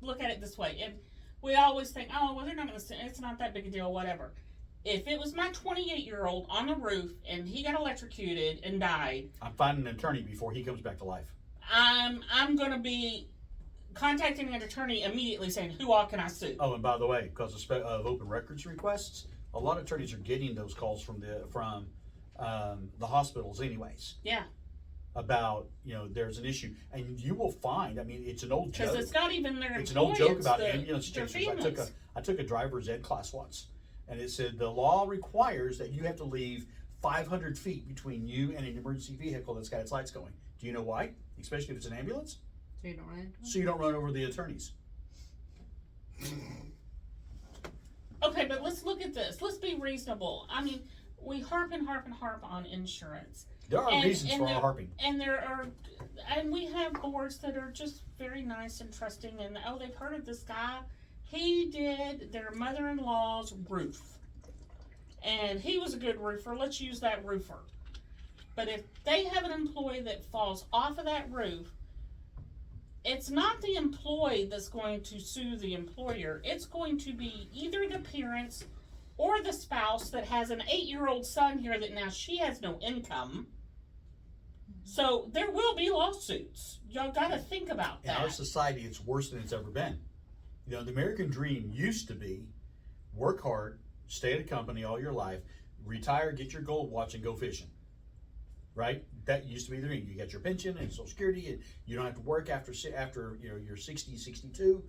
look at it this way. And we always think, oh, well, they're not going to. It's not that big a deal, whatever. If it was my 28-year-old on the roof and he got electrocuted and died, I'm finding an attorney before he comes back to life. I'm going to be contacting an attorney immediately, saying, who all can I sue? Oh, and by the way, because of open records requests, a lot of attorneys are getting those calls from the hospitals, anyways. Yeah, About, you know, there's an issue, and you will find. I mean, it's an old because joke. it's not even their It's an employee. old joke it's about the- ambulance their chasers. families. I took a driver's ed class once, and it said the law requires that you have to leave 500 feet between you and an emergency vehicle that's got its lights going. Do you know why? Especially if it's an ambulance, So you don't run into them? so you don't run over the attorneys. Okay, but let's look at this. Let's be reasonable. I mean, we harp on insurance. There are And- reasons and for there- our harping. And we have boards that are just very nice and trusting, and oh, they've heard of this guy. He did their mother-in-law's roof. And he was a good roofer. Let's use that roofer. But if they have an employee that falls off of that roof, it's not the employee that's going to sue the employer. It's going to be either the parents or the spouse that has an 8-year-old son here that now she has no income. So there will be lawsuits. Y'all gotta think about In our that. society, it's worse than it's ever been. You know, the American dream used to be work hard, stay at a company all your life, retire, get your gold watch, and go fishing. Right? That used to be the dream. You get your pension and Social Security, and you don't have to work after you know you're 60, 62.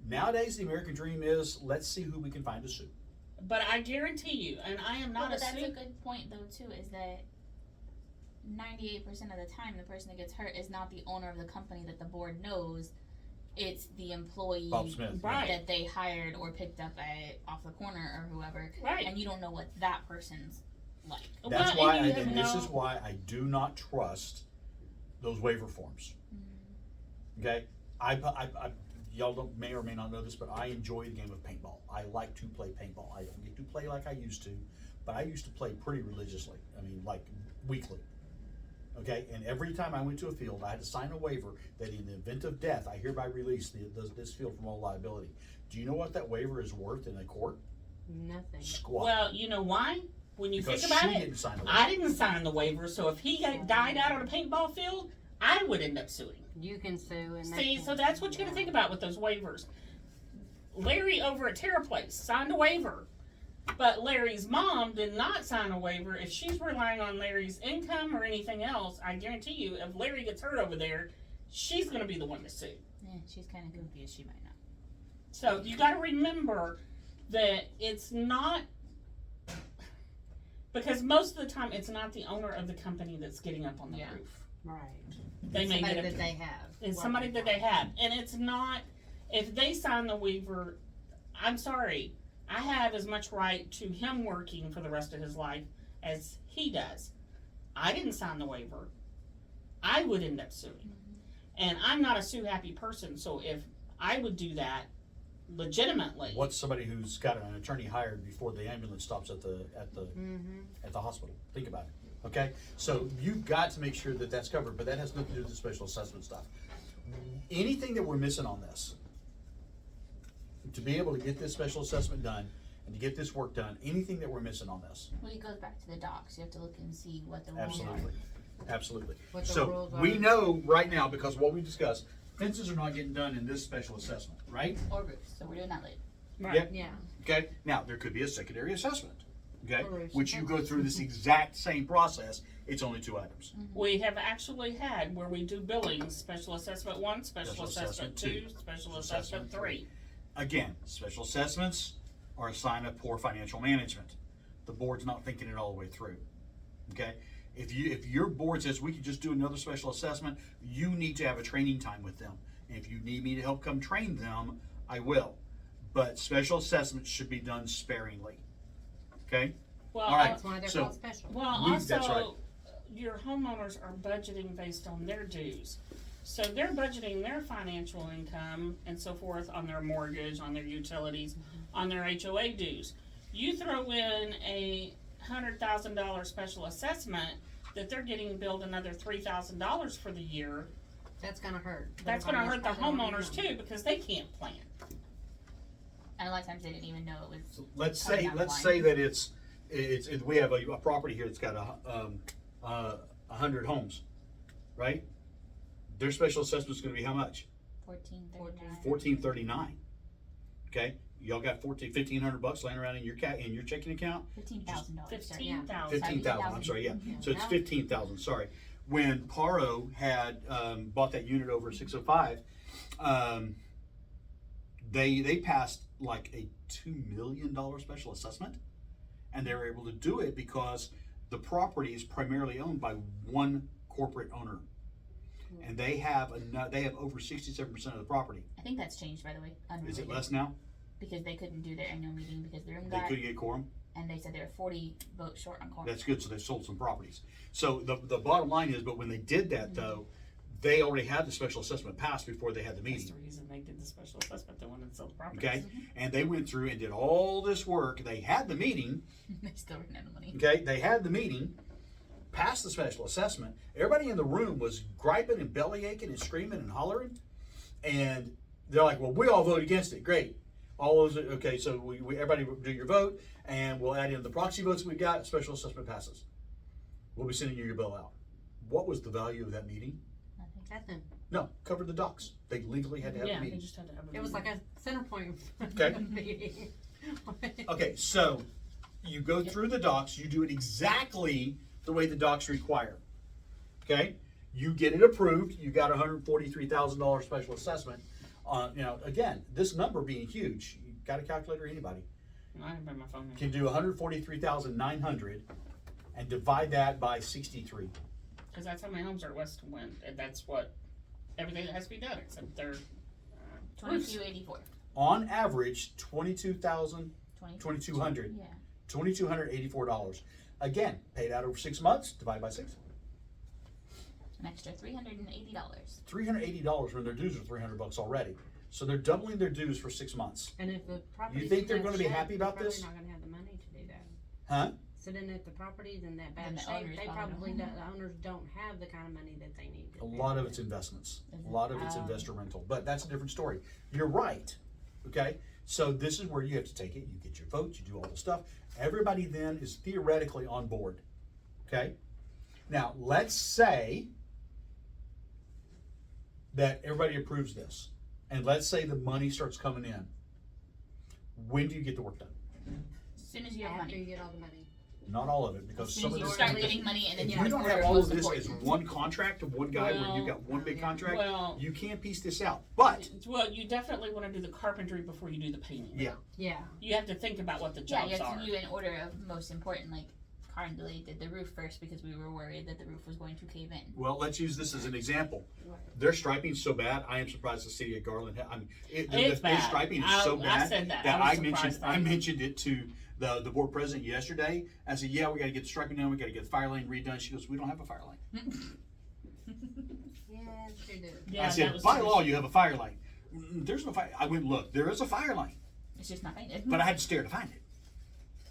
Nowadays, the American dream is let's see who we can find to sue. But I guarantee you, and I am Well, not but a that's a suit. good point though too, is that 98% of the time the person that gets hurt is not the owner of the company that the board knows. It's the employee Bob Smith. Right. that they hired or picked up off the corner or whoever, Right. and you don't know what that person's like. That's Well, why, and you have and this no- is why I do not trust those waiver forms. Okay, y'all may or may not know this, but I enjoy the game of paintball. I like to play paintball. I don't get to play like I used to, but I used to play pretty religiously. I mean, like weekly. Okay, and every time I went to a field, I had to sign a waiver that in the event of death, I hereby release this field from all liability. Do you know what that waiver is worth in a court? Nothing. Squat. Well, you know why? When you Because think about she it, didn't sign the waiver. I didn't sign the waiver, so if he died out on a paintball field, I would end up suing. You can sue and they See, can't so that's sue what you gotta you. think about with those waivers. Larry over at TerraPlace signed a waiver, but Larry's mom did not sign a waiver. If she's relying on Larry's income or anything else, I guarantee you, if Larry gets hurt over there, she's gonna be the one to sue. Yeah, she's kind of confused. She might not. So you gotta remember that it's not, because most of the time it's not the owner of the company that's getting up on the Yeah. roof. Right. They may Somebody get that up. they have. It's Well, somebody that they have. And it's not, if they sign the waiver, I'm sorry, I have as much right to him working for the rest of his life as he does. I didn't sign the waiver. I would end up suing. And I'm not a sue happy person, so if I would do that legitimately. What's somebody who's got an attorney hired before the ambulance stops at the hospital? Think about it. Okay, so you've got to make sure that that's covered, but that has nothing to do with the special assessment stuff. Anything that we're missing on this, to be able to get this special assessment done and to get this work done, anything that we're missing on this, Well, it goes back to the docs. You have to look and see what the rules absolutely, absolutely. What the So rules we are. know right now, because what we discussed, fences are not getting done in this special assessment, right? are, or roofs. So we're doing that later. Right. Yeah. Yeah. Okay, now, there could be a secondary assessment, okay, Or roofs. which you go through this exact same process, it's only 2 items. We have actually had where we do billings, special assessment 1, special assessment 2, special assessment 3. Again, special assessments are a sign of poor financial management. The board's not thinking it all the way through, okay? If your board says we could just do another special assessment, you need to have a training time with them. And if you need me to help come train them, I will. But special assessments should be done sparingly, okay? Well, All right. That's why they're So- called special. Well, That's right. also, your homeowners are budgeting based on their dues. So they're budgeting their financial income and so forth on their mortgage, on their utilities, on their HOA dues. You throw in a $100,000 special assessment that they're getting billed another $3,000 for the year. That's gonna hurt. That's gonna hurt the Everybody's homeowners probably too because they can't plan. And a lot of times they didn't even know it was. So let's Coming say, down let's the line. say that we have a property here that's got 100 homes, right? Their special assessment's gonna be how much? 1439. $1,439. Okay, y'all got $1,500 laying around in your checking account. $15,000. $15,000. 15,000. I'm sorry. Yeah. So it's 15,000. Sorry. When Paro had bought that unit over at 605, they passed like a $2 million special assessment, and they were able to do it because the property is primarily owned by one corporate owner, and they have over 67% of the property. I think that's changed, by the way. Is Unrelated. it less now? Because they couldn't do their annual meeting because the room They got, couldn't get quorum. and they said they were 40 votes short on quorum. That's good. So they sold some properties. So the bottom line is, but when they did that though, they already had the special assessment passed before they had the That's meeting. the reason they did the special assessment. They wanted to sell the property. Okay, and they went through and did all this work. They had the meeting. They still ran out of money. Okay, they had the meeting, passed the special assessment. Everybody in the room was griping and belly aching and screaming and hollering, and they're like, "Well, we all vote against it. Great, all those. Okay, so we everybody do your vote, and we'll add in the proxy votes we got. Special assessment passes. We'll be sending you your bill out." What was the value of that meeting? Nothing. No, covered the docs. They legally had to have Yeah, the they meeting. just had to have a It was like meeting. a center point Okay. meeting. Okay, so you go through the docs, you do it exactly the way the docs require. Okay, you get it approved. You got $143,000 special assessment. Again, this number being huge, you got a calculator? Anybody I have my phone. can do 143,900 and divide that by 63. Because that's how many homes are at West Wind, and that's what everything that has to be done except they're 2284. On average, 22,000, 20. 2,200. Yeah. $2,284. Again, paid out over 6 months, divide by 6. An extra $380. $380 when their dues are $300 already. So they're doubling their dues for 6 months. And if the property. think they're gonna be happy about this? Probably not gonna have the money to do that. Huh? sitting at the properties in that Then bad the shape, owners they probably probably don't. don't, the owners don't have the kind of money that they need. A lot of it's investments, Is a it? lot of it's investor rental, but that's a different story. You're right, okay? So this is where you have to take it, you get your votes, you do all the stuff. Everybody then is theoretically on board, okay? Now, let's say that everybody approves this, and let's say the money starts coming in. When do you get the work done? As soon as you have After money. you get all the money. Not all of it, because As soon some as of you this. start getting money and then If you you have don't to have order all most of this as important. one contract of one guy where you Well, got one big yeah. contract, Well- you can't piece this out. But, Well, you definitely wanna do the carpentry before you do the painting. yeah, Yeah. You have to think about what the Yeah, jobs you have are. to do in order of most important, like Carndale did the roof first because we were worried that the roof was going to cave in. well, let's use this as an example. Their striping's so bad, I am surprised the city of Garland, I mean, It's their bad. striping is so I bad. said that. That I was I mentioned, surprised I that- mentioned it to the board president yesterday. I said, yeah, we gotta get the striping done, we gotta get the fire lane redone. She goes, we don't have a fire lane. Yeah, sure do. Yeah, I that said, was by pretty- law, you have a fire lane. There's no fire, I went, look, there is a fire lane, It's just not painted. but I had to stare to find it.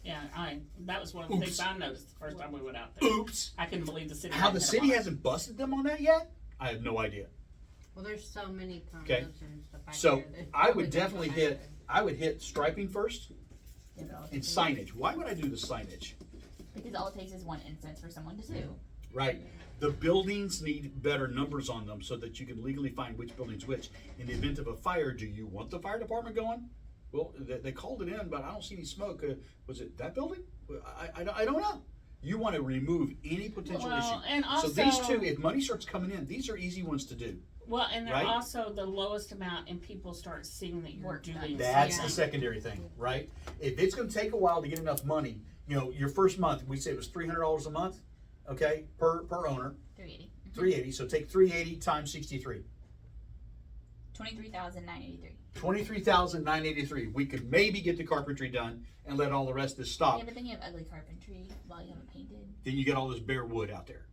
Yeah, that was one of the things Oops. I noticed the first time we went out there. Oops. I couldn't believe the city. How hadn't the hit a city box. hasn't busted them on that yet, I have no idea. Well, there's so many Okay. condos and stuff back So there that I probably would don't definitely come hit, back I would hit striping first Yeah, but all it and takes is- signage. Why would I do the signage? Because all it takes is one instance for someone to sue. Right. The buildings need better numbers on them so that you can legally find which building's which. In the event of a fire, do you want the fire department going? Well, they called it in, but I don't see any smoke. Was it that building? I don't know. You want to remove any potential Well, issue. and So these also- two, if money starts coming in, these are easy ones to do. Well, and they're Right? also the lowest amount, and people start seeing that you're Work done. doing. That's Yeah. the secondary thing, right? If it's going to take a while to get enough money, you know, your first month, we said it was $300 a month, okay, per owner, 380. 380. So take 380 times 63. 23,983. 23,983. We could maybe get the carpentry done and let all the rest of this stop. Yeah, but then you have ugly carpentry while you haven't painted. Then you get all this bare wood out there.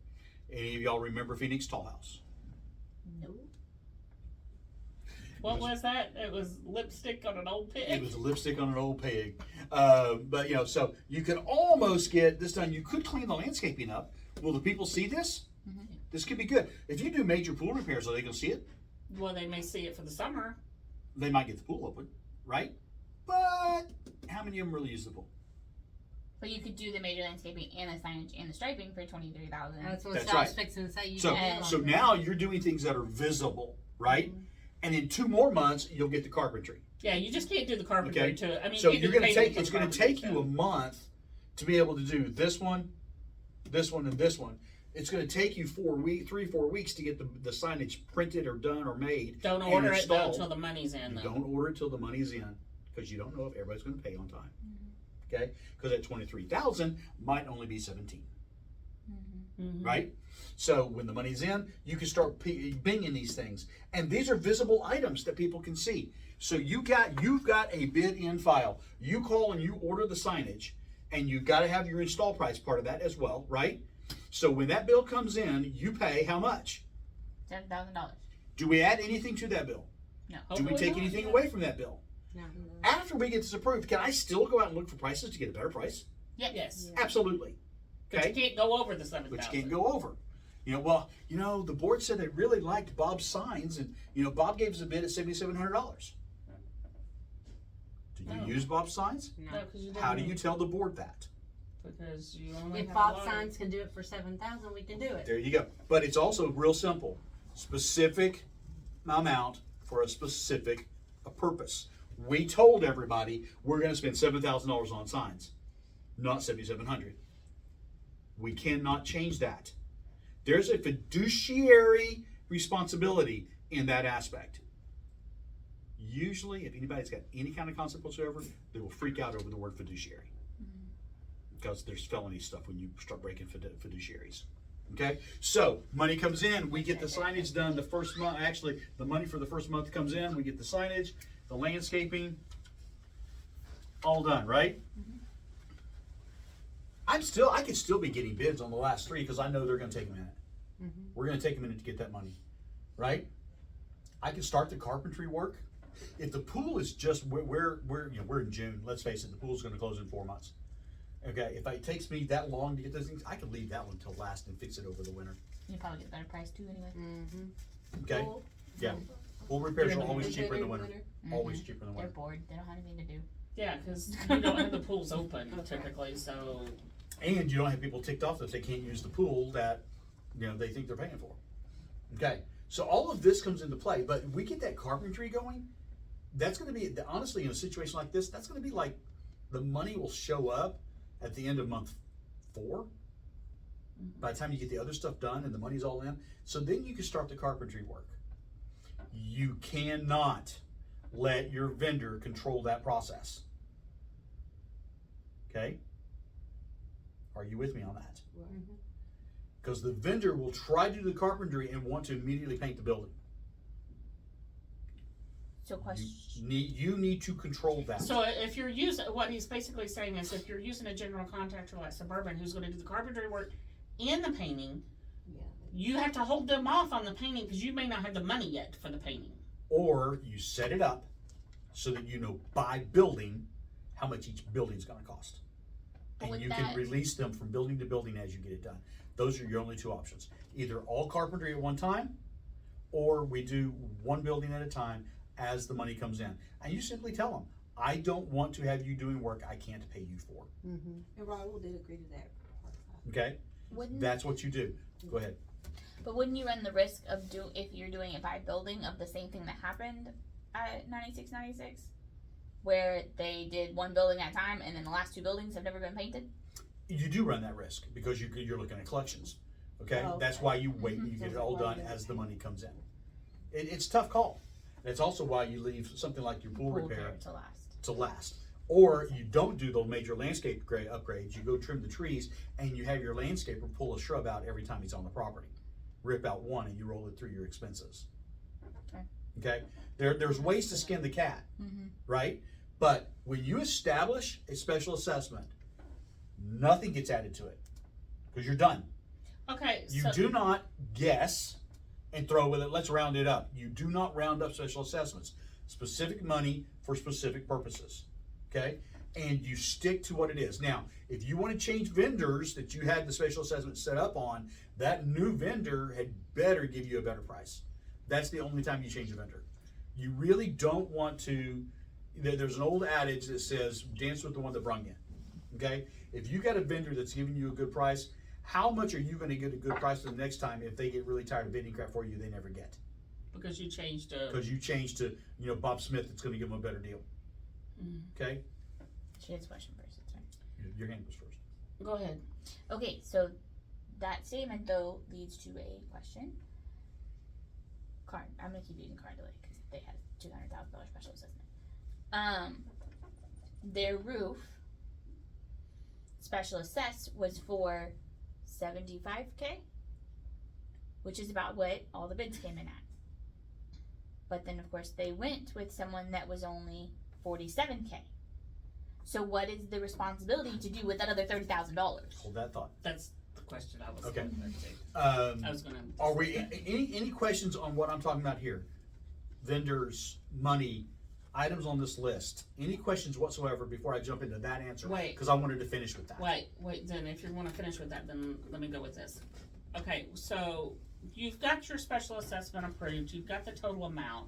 Any of y'all remember Phoenix Tall House? No. What was that? It was lipstick on an old pig. It was lipstick on an old pig. But you know, so you could almost get this done. You could clean the landscaping up. Will the people see this? Mhm. This could be good. If you do major pool repairs, are they going to see it? Well, they may see it for the summer. They might get the pool open, right? But how many of them really use the pool? But you could do the major landscaping and the signage and the striping for 23,000. That's what That's I was right. fixing to say. You So, can do so all now you're doing things that are visible, right? And in 2 more months, you'll get the carpentry. Yeah, you just can't do the carpentry Okay. to. I mean, So you you're can going to do take, painting it's for the going to carpentry take you a stuff. month to be able to do this one, and this one. It's going to take you 4 weeks to get the signage printed or done or made. Don't and order it though installed. until the money's in. You Though. don't order it till the money's in because you don't know if everybody's going to pay on time. Okay? Because that 23,000 might only be 17. Mhm. Right? So when the money's in, you can start binging these things, and these are visible items that people can see. So you've got a bid in file. You call and you order the signage, and you got to have your install price part of that as well, right? So when that bill comes in, you pay how much? $7,000. Do we add anything to that bill? No. Do we Hopefully take not, anything yeah. away from that bill? No. After we get this approved, can I still go out and look for prices to get a better price? Yep. Yes, Absolutely. but you Okay. can't go over the 7,000. But you can't go over. The board said they really liked Bob's signs, and Bob gave us a bid at $7,700. Do you No. use Bob's signs? No. No, 'cause you How do didn't- you tell the board that? Because you only If have Bob a lot. Signs can do it for 7,000, we can do it. There you go. But it's also real simple. Specific amount for a specific purpose. We told everybody we're going to spend $7,000 on signs, not $7,700. We cannot change that. There's a fiduciary responsibility in that aspect. Usually, if anybody's got any kind of concept whatsoever, they will freak out over the word fiduciary. Because there's felony stuff when you start breaking fiduciaries. Okay? So, money comes in, we get the signage done the first month. Actually, the money for the first month comes in, we get the signage, the landscaping, all done, right? I could still be getting bids on the last 3 because I know they're going to take a minute. We're going to take a minute to get that money, right? I can start the carpentry work. If the pool is just we're in June. Let's face it, the pool's going to close in 4 months. Okay, if it takes me that long to get those things, I could leave that one till last and fix it over the winter. You probably get a better price too anyway. Mm-hmm. Okay, Pool? yeah. Full repairs are During the always Is it cheaper in the in winter. Always cheaper in the They're winter. bored. They don't have anything to do. Yeah, because you don't have the pools open typically, so And you don't have people ticked off that they can't use the pool that, they think they're paying for. Okay, so all of this comes into play, but we get that carpentry going, that's gonna be, honestly, in a situation like this, that's gonna be like, the money will show up at the end of month 4. By the time you get the other stuff done and the money's all in, so then you can start the carpentry work. You cannot let your vendor control that process. Okay? Are you with me on that? Because the vendor will try to do the carpentry and want to immediately paint the building. So question. You need to control that. So if you're using, what he's basically saying is if you're using a general contractor like Suburban who's gonna do the carpentry work and the painting, Yeah. you have to hold them off on the painting because you may not have the money yet for the painting. Or you set it up so that you know by building how much each building's gonna cost. And With you that- can release them from building to building as you get it done. Those are your only 2 options. Either all carpentry at one time, or we do one building at a time as the money comes in. And you simply tell them, I don't want to have you doing work I can't pay you for. Mm-hmm. And Raul did agree to that. Okay? Wouldn't That's what you do. Go ahead. But wouldn't you run the risk of if you're doing it by building of the same thing that happened at 96, 96? Where they did one building at a time and then the last 2 buildings have never been painted? You do run that risk because you're looking at collections. Okay? Oh, That's okay. why you wait and you get it all done as the money comes in. It's a tough call. That's also why you leave something like your pool repair to last. to last. Or you don't do the major landscape upgrades. You go trim the trees and you have your landscaper pull a shrub out every time he's on the property. Rip out one and you roll it through your expenses. Okay. Okay? There's ways to skin the cat, Mm-hmm. right? But when you establish a special assessment, nothing gets added to it because you're done. Okay, You so do not guess and throw with it. Let's round it up. You do not round up special assessments. Specific money for specific purposes. Okay? And you stick to what it is. Now, if you want to change vendors that you had the special assessment set up on, that new vendor had better give you a better price. That's the only time you change a vendor. You really don't want to. There's an old adage that says, dance with the one that brung you. Okay? If you got a vendor that's giving you a good price, how much are you going to get a good price the next time if they get really tired of bidding crap for you they never get? because you changed Because you changed to, Bob Smith that's going to give them a better deal. Mm. Okay? She has a question first. It's fine. Your hand was first. Go ahead. Okay, so that statement though leads to a question. I'm gonna keep using Car Delay because they had $200,000 special assessment. Their roof special assess was for $75K, which is about what all the bids came in at. But then of course they went with someone that was only $47K. So what is the responsibility to do with that other $30,000? Hold that thought. That's the question I was Okay. going to I was going to. Are we any questions on what I'm talking about here? Vendors, money, items on this list. Any questions whatsoever before I jump into that answer? Wait. Because I wanted to finish with that. Wait, then if you want to finish with that, then let me go with this. Okay, so you've got your special assessment approved, you've got the total amount.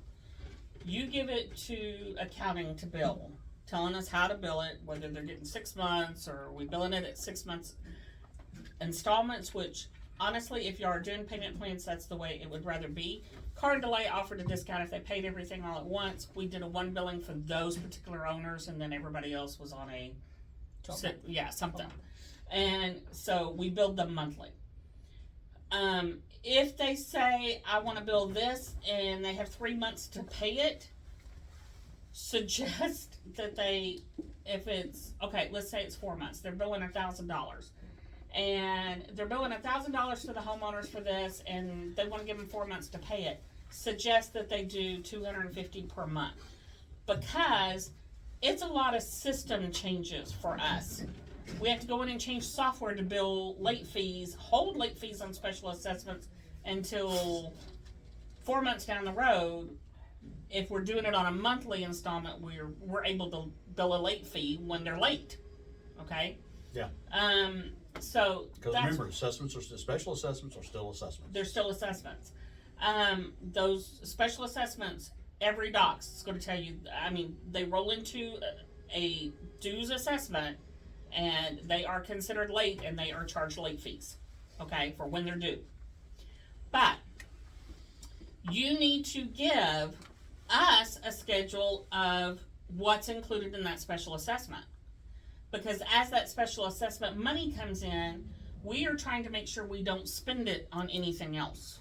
You give it to accounting to bill, telling us how to bill it, whether they're getting 6 months or we billing it at 6 months installments, which honestly, if you are doing payment plans, that's the way it would rather be. Car and Delay offered a discount if they paid everything all at once. We did a one billing for those particular owners, and then everybody else was on a something. And so we billed them monthly. If they say I want to bill this and they have 3 months to pay it, suggest that if it's okay, let's say it's 4 months, they're billing $1,000. And they're billing $1,000 to the homeowners for this, and they want to give them 4 months to pay it. Suggest that they do $250 per month, because it's a lot of system changes for us. We have to go in and change software to bill late fees, hold late fees on special assessments until 4 months down the road. If we're doing it on a monthly installment, we're able to bill a late fee when they're late. Okay. Yeah. So Because that's, remember, special assessments are still assessments. they're still assessments. Those special assessments, every docs is going to tell you. I mean, they roll into a dues assessment, and they are considered late, and they are charged late fees. Okay, for when they're due. But you need to give us a schedule of what's included in that special assessment. Because as that special assessment money comes in, we are trying to make sure we don't spend it on anything else.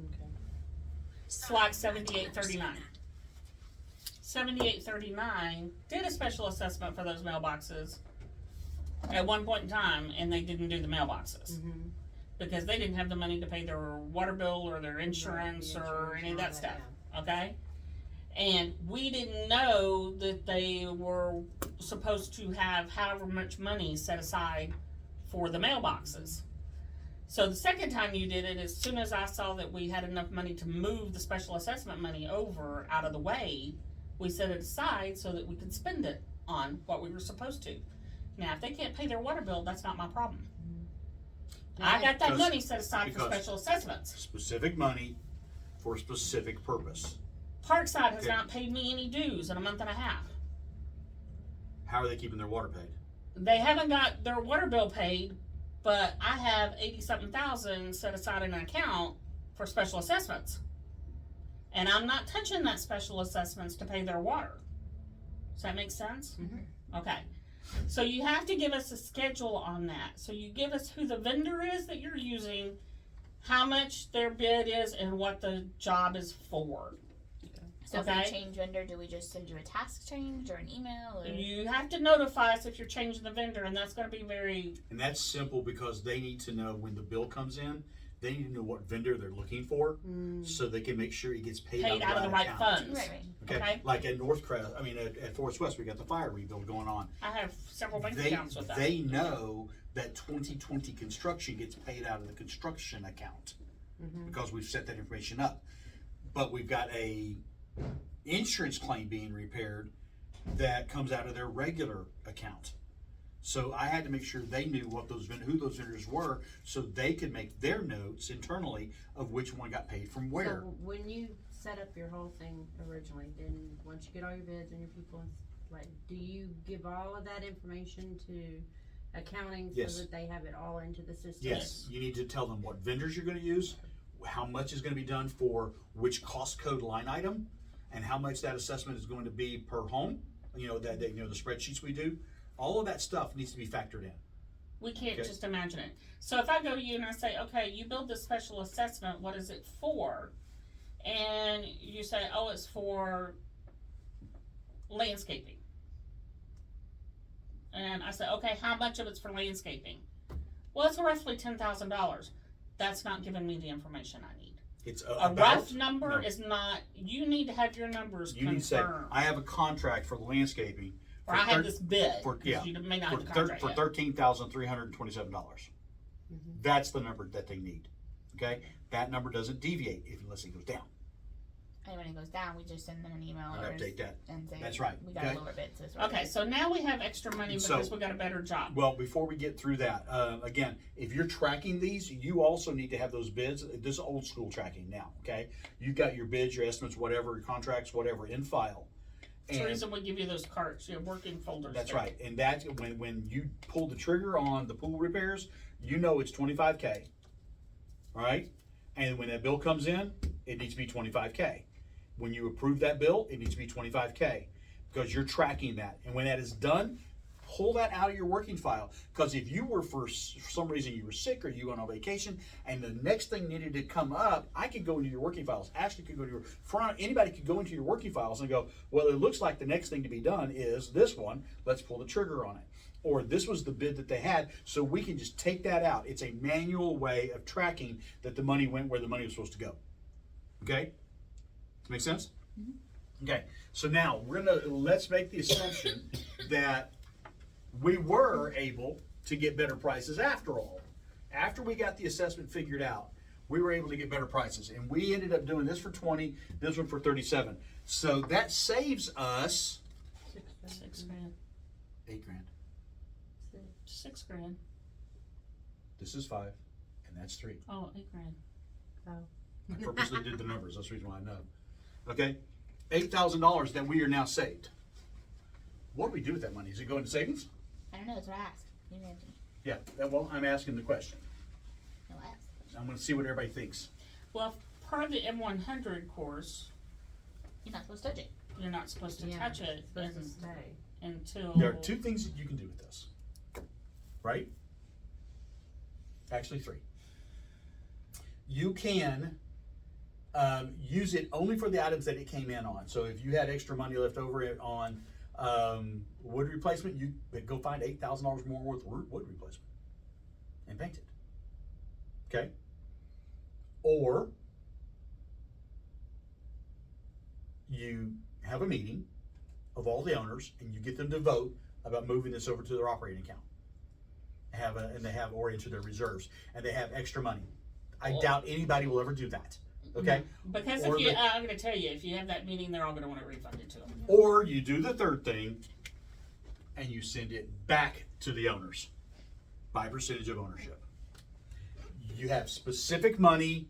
Okay. It's like 7839. 7839 did a special assessment for those mailboxes at one point in time, and they didn't do the mailboxes. Mm-hmm. Because they didn't have the money to pay their water bill or their insurance or any of that stuff. Okay? And we didn't know that they were supposed to have however much money set aside for the mailboxes. So the second time you did it, as soon as I saw that we had enough money to move the special assessment money over out of the way, we set it aside so that we could spend it on what we were supposed to. Now, if they can't pay their water bill, that's not my problem. I got that Because- money set aside for because- special assessments. Specific money for a specific purpose. Parkside has Okay. not paid me any dues in a month and a half. How are they keeping their water paid? They haven't got their water bill paid, but I have 80-something thousand set aside in an account for special assessments. And I'm not touching that special assessments to pay their water. Does that make sense? Mm-hmm. Okay. So you have to give us a schedule on that. So you give us who the vendor is that you're using, how much their bid is, and what the job is for. So if Okay. we change vendor, do we just send you a task change or an email? Or? You have to notify us if you're changing the vendor, and that's going to be very. And that's simple because they need to know when the bill comes in, they need to know what vendor they're looking for so they can make sure it gets paid, Paid out of the right account. funds. Right, right. Okay? Okay. Like at Northcrest, at Forest West, we got the fire rebuild going on. I have several bank They, accounts with that. they know that 2020 construction gets paid out of the construction account Mm-hmm. because we've set that information up. But we've got a insurance claim being repaired that comes out of their regular account. So I had to make sure they knew what who those vendors were, so they could make their notes internally of which one got paid from where. So when you set up your whole thing originally, then once you get all your bids and your people, like, do you give all of that information to accounting Yes. so that they have it all into the system? Yes, you need to tell them what vendors you're going to use, how much is going to be done for which cost code line item, and how much that assessment is going to be per home. You know the spreadsheets we do. All of that stuff needs to be factored in. We can't Okay. just imagine it. So if I go to you and I say, okay, you build this special assessment, what is it for? And you say, oh, it's for landscaping. And I say, okay, how much of it's for landscaping? Well, it's roughly $10,000. That's not giving me the information I need. It's A rough number is not, you need to have your numbers You need to say, confirmed. I have a contract for the landscaping. Or I have this bid, for- 'cause yeah, you may not have the for contract for yet. $13,327. Mhm. That's the number that they need. Okay, that number doesn't deviate unless it goes down. And when it goes down, we just send them an email And or update that. and say, That's right, we got okay? a lower bid. So it's Okay, so now we have extra money So- because we got a better job. Well, before we get through that, again, if you're tracking these, you also need to have those bids. This is old school tracking now. Okay, you've got your bids, your estimates, whatever, your contracts, whatever, in file. That's the And reason we give you those cards, your working folders. that's there. right. And that's when you pull the trigger on the pool repairs, you know it's $25K. All right, and when that bill comes in, it needs to be $25K. When you approve that bill, it needs to be $25K because you're tracking that. And when that is done, pull that out of your working file. Because if you were for some reason you were sick or you went on vacation and the next thing needed to come up, I could go into your working files. Ashley could go to your front. Anybody could go into your working files and go, well, it looks like the next thing to be done is this one. Let's pull the trigger on it. Or this was the bid that they had, so we can just take that out. It's a manual way of tracking that the money went where the money was supposed to go. Okay? Make sense? Okay, so now let's make the assumption that we were able to get better prices after all. After we got the assessment figured out, we were able to get better prices. And we ended up doing this for 20, this one for 37. So that saves us $6,000. $8,000. $6,000. This is 5, and that's 3. Oh, $8,000. I purposely did the numbers, that's the reason why I know. Okay, $8,000 that we are now saved. What do we do with that money? Does it go into savings? I don't know, that's what I asked. You didn't answer me. Yeah, well, I'm asking the question. No, I asked. I'm gonna see what everybody thinks. Well, per the M100 course, You're not supposed to touch it. you're not supposed to Yeah, touch it it's supposed to un- stay. until. There are 2 things that you can do with this, right? Actually 3. You can use it only for the items that it came in on. So if you had extra money left over on wood replacement, you go find $8,000 more worth of wood replacement and paint it. Okay? Or you have a meeting of all the owners and you get them to vote about moving this over to their operating account. And they have or into their reserves and they have extra money. I doubt anybody will ever do that. Okay? Because Or if you, the- I'm going to tell you, if you have that meeting, they're all going to want it refunded to them. Or you do the third thing and you send it back to the owners by percentage of ownership. You have specific money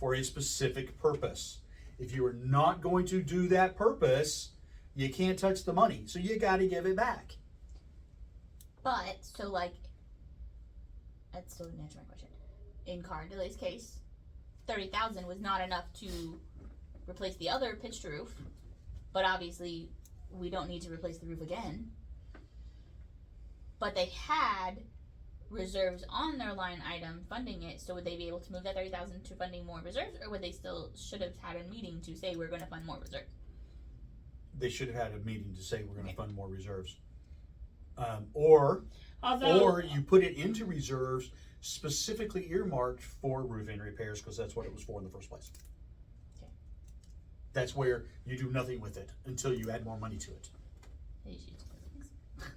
for a specific purpose. If you are not going to do that purpose, you can't touch the money. So you got to give it back. But, so like, that still didn't answer my question. In Car Delay's case, $30,000 was not enough to replace the other pitched roof, but obviously we don't need to replace the roof again. But they had reserves on their line item funding it, so would they be able to move that $30,000 to funding more reserves, or would they still should have had a meeting to say we're going to fund more reserves? They should have had a meeting to say we're going to fund more reserves. Or Although, you put it into reserves specifically earmarked for roofing repairs because that's what it was for in the first place. Okay. That's where you do nothing with it until you add more money to it. They just use things.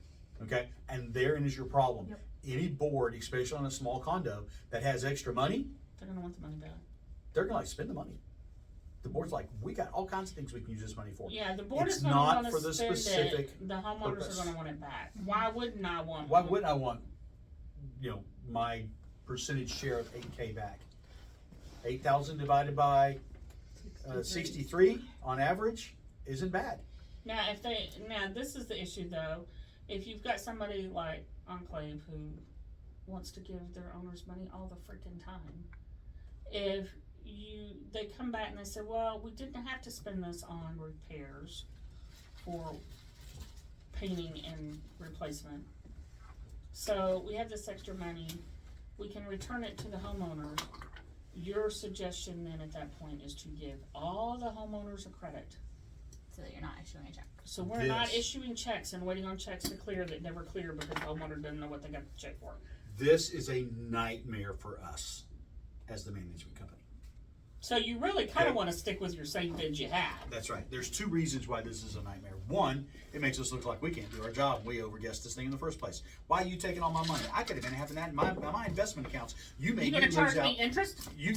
Okay? And therein is your problem. Yep. Any board, especially on a small condo, that has extra money, they're going to want the money back. they're going to spend the money. The board's like, we got all kinds of things we can use this money for. Yeah, the board It's is going to not want for to the spend specific it. The homeowners purpose. are going to want it back. Why wouldn't I want? Why wouldn't I want, my percentage share of 8K back? 8,000 divided by 63 on average isn't bad. Now, this is the issue though. If you've got somebody like Enclave who wants to give their owners money all the freaking time, they come back and they say, well, we didn't have to spend this on repairs for painting and replacement. So we have this extra money. We can return it to the homeowner. Your suggestion then at that point is to give all the homeowners a credit. So that you're not issuing a check. So we're not This- issuing checks and waiting on checks to clear that never clear because the homeowner doesn't know what they got the check for. This is a nightmare for us as the management company. So you really kind of Okay. want to stick with your same bids you had. That's right. There's 2 reasons why this is a nightmare. One, it makes us look like we can't do our job. We overguessed this thing in the first place. Why are you taking all my money? I could have been having that in my investment accounts. You You made me gonna lose charge out. me interest? You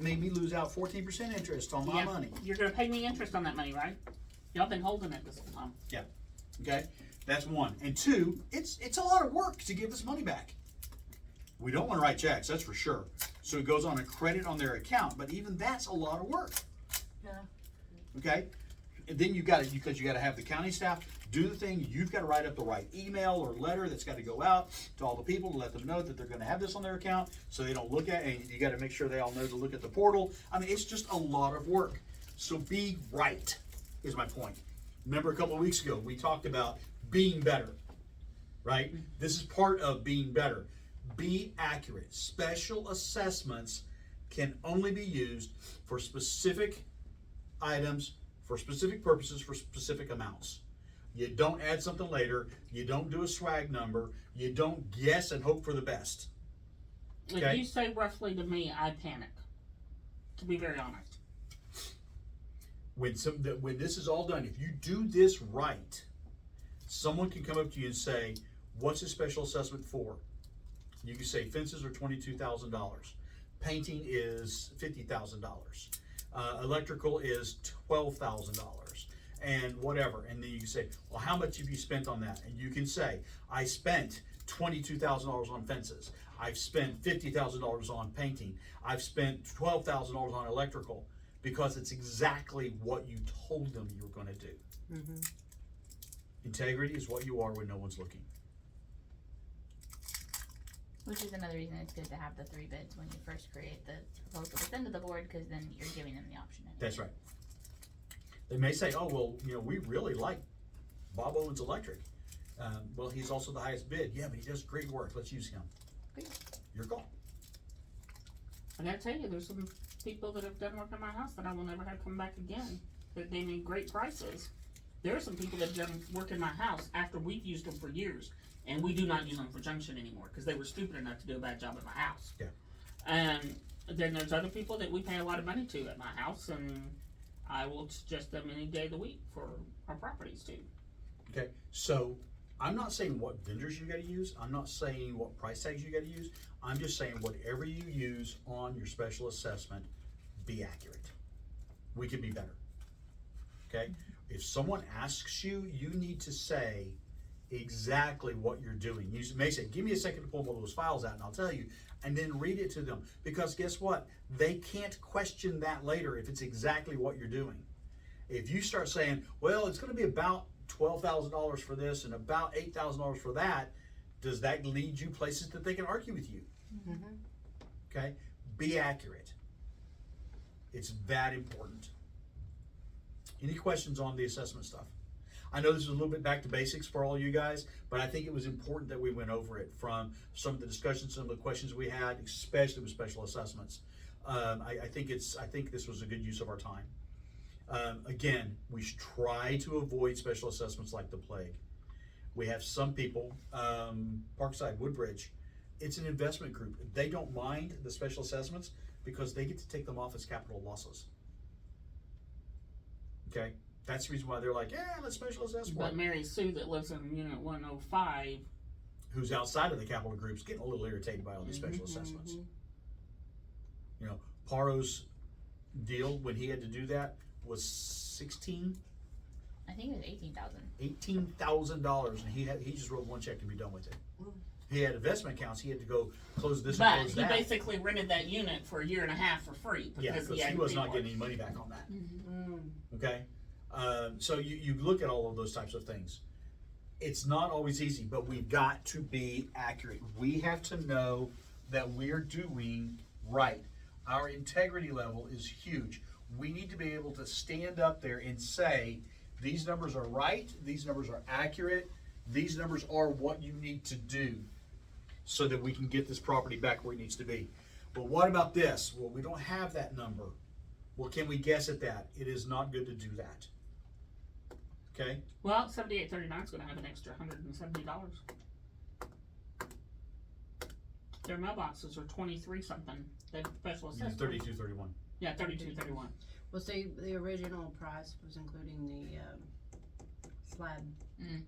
made me lose out 14% interest on my Yeah. money. You're gonna pay me interest on that money, right? Y'all been holding it this whole time. Okay, that's one. And 2, it's a lot of work to give this money back. We don't want to write checks, that's for sure. So it goes on a credit on their account, but even that's a lot of work. Yeah. Okay, and then you got to because you got to have the county staff do the thing. You've got to write up the right email or letter that's got to go out to all the people to let them know that they're going to have this on their account, so they don't look at. And you got to make sure they all know to look at the portal. I mean, it's just a lot of work. So be right is my point. Remember a couple of weeks ago we talked about being better, right? This is part of being better. Be accurate. Special assessments can only be used for specific items, for specific purposes, for specific amounts. You don't add something later. You don't do a swag number. You don't guess and hope for the best. Okay. If you say roughly to me, I panic. To be very honest. When this is all done, if you do this right, someone can come up to you and say, what's a special assessment for? You can say fences are $22,000. Painting is $50,000. Electrical is $12,000. And whatever. And then you can say, well, how much have you spent on that? And you can say, I spent $22,000 on fences. I've spent $50,000 on painting. I've spent $12,000 on electrical, because it's exactly what you told them you were gonna do. Mm-hmm. Integrity is what you are when no one's looking. Which is another reason it's good to have the 3 bids when you first create the proposal to send to the board, because then you're giving them the option. That's right. They may say, oh, well, we really like Bob Owens Electric. Well, he's also the highest bid. Yeah, but he does great work. Let's use him. Great. Your call. I gotta tell you, there's some people that have done work in my house that I will never have come back again, that gave me great prices. There are some people that have done work in my house after we've used them for years, and we do not use them for junction anymore, because they were stupid enough to do a bad job at my house. Yeah. And then there's other people that we pay a lot of money to at my house, and I will suggest them any day of the week for our properties too. Okay, so I'm not saying what vendors you gotta use. I'm not saying what price tags you gotta use. I'm just saying whatever you use on your special assessment, be accurate. We could be better. Okay? If someone asks you, you need to say exactly what you're doing. You may say, give me a second to pull one of those files out and I'll tell you, and then read it to them. Because guess what? They can't question that later if it's exactly what you're doing. If you start saying, well, it's gonna be about $12,000 for this and about $8,000 for that, does that lead you places that they can argue with you? Mm-hmm. Okay? Be accurate. It's that important. Any questions on the assessment stuff? I know this is a little bit back to basics for all you guys, but I think it was important that we went over it from some of the discussions, some of the questions we had, especially with special assessments. I think this was a good use of our time. Again, we should try to avoid special assessments like the plague. We have some people, Parkside, Woodbridge, it's an investment group. They don't mind the special assessments because they get to take them off as capital losses. Okay? That's the reason why they're like, yeah, let's special assess for But it. Mary Sue that lives in unit 105, Who's outside of the capital groups getting a little irritated by all these special assessments. You know, Paro's deal when he had to do that was I think it was 18,000. $18,000, and he just wrote one check to be done with it. He had investment accounts. He had to go close this and but close he that. basically rented that unit for a year and a half for free Yeah, because because he he was not paid getting any money back on that. Mm. Okay, so you look at all of those types of things. It's not always easy, but we've got to be accurate. We have to know that we're doing right. Our integrity level is huge. We need to be able to stand up there and say, these numbers are right, these numbers are accurate, these numbers are what you need to do so that we can get this property back where it needs to be. But what about this? Well, we don't have that number. Well, can we guess at that? It is not good to do that. Okay? Well, 7839 is going to have an extra $170. Their mailboxes are 23 something. The special assessment. 3231. Yeah, 3231. Well, see, the original price was including the slab I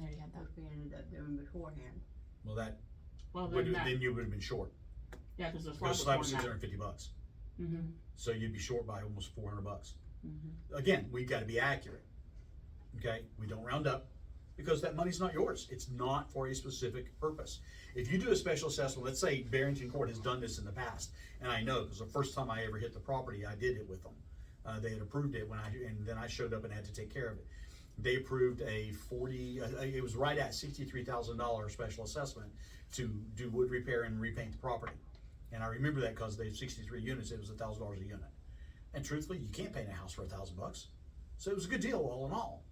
already had that. that we ended up doing beforehand. Well, that Well, would, then, then you would have been short. yeah, because the Because slab slab was was more than $650. that. Mm-hmm. So you'd be short by almost $400. Mm-hmm. Again, we've got to be accurate. Okay? We don't round up because that money's not yours. It's not for a specific purpose. If you do a special assessment, let's say Barrington Court has done this in the past, and I know because the first time I ever hit the property, I did it with them. They had approved it and then I showed up and had to take care of it. They approved it was right at $63,000 special assessment to do wood repair and repaint the property. And I remember that because they had 63 units, it was $1,000 a unit. And truthfully, you can't paint a house for $1,000. So it was a good deal all in all.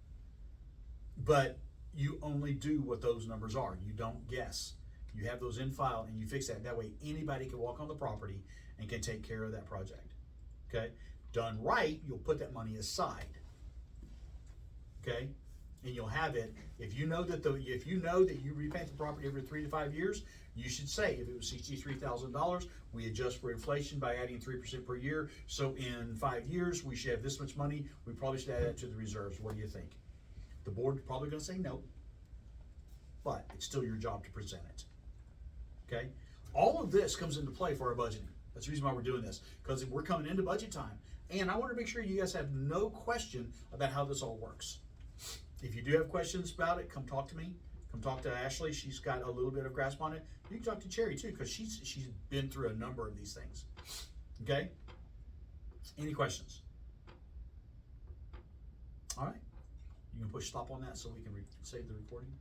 But you only do what those numbers are. You don't guess. You have those in file and you fix that. That way anybody can walk on the property and can take care of that project. Okay? Done right, you'll put that money aside. Okay? And you'll have it. If you know that you repaint the property every 3 to 5 years, you should say if it was $63,000, we adjust for inflation by adding 3% per year. So in 5 years, we should have this much money. We probably should add that to the reserves. What do you think? The board's probably going to say no, but it's still your job to present it. Okay? All of this comes into play for our budgeting. That's the reason why we're doing this, because we're coming into budget time. And I want to make sure you guys have no question about how this all works. If you do have questions about it, come talk to me. Come talk to Ashley. She's got a little bit of grasp on it. You can talk to Cherry too, because she's been through a number of these things. Okay? Any questions? All right. You can push stop on that so we can save the recording.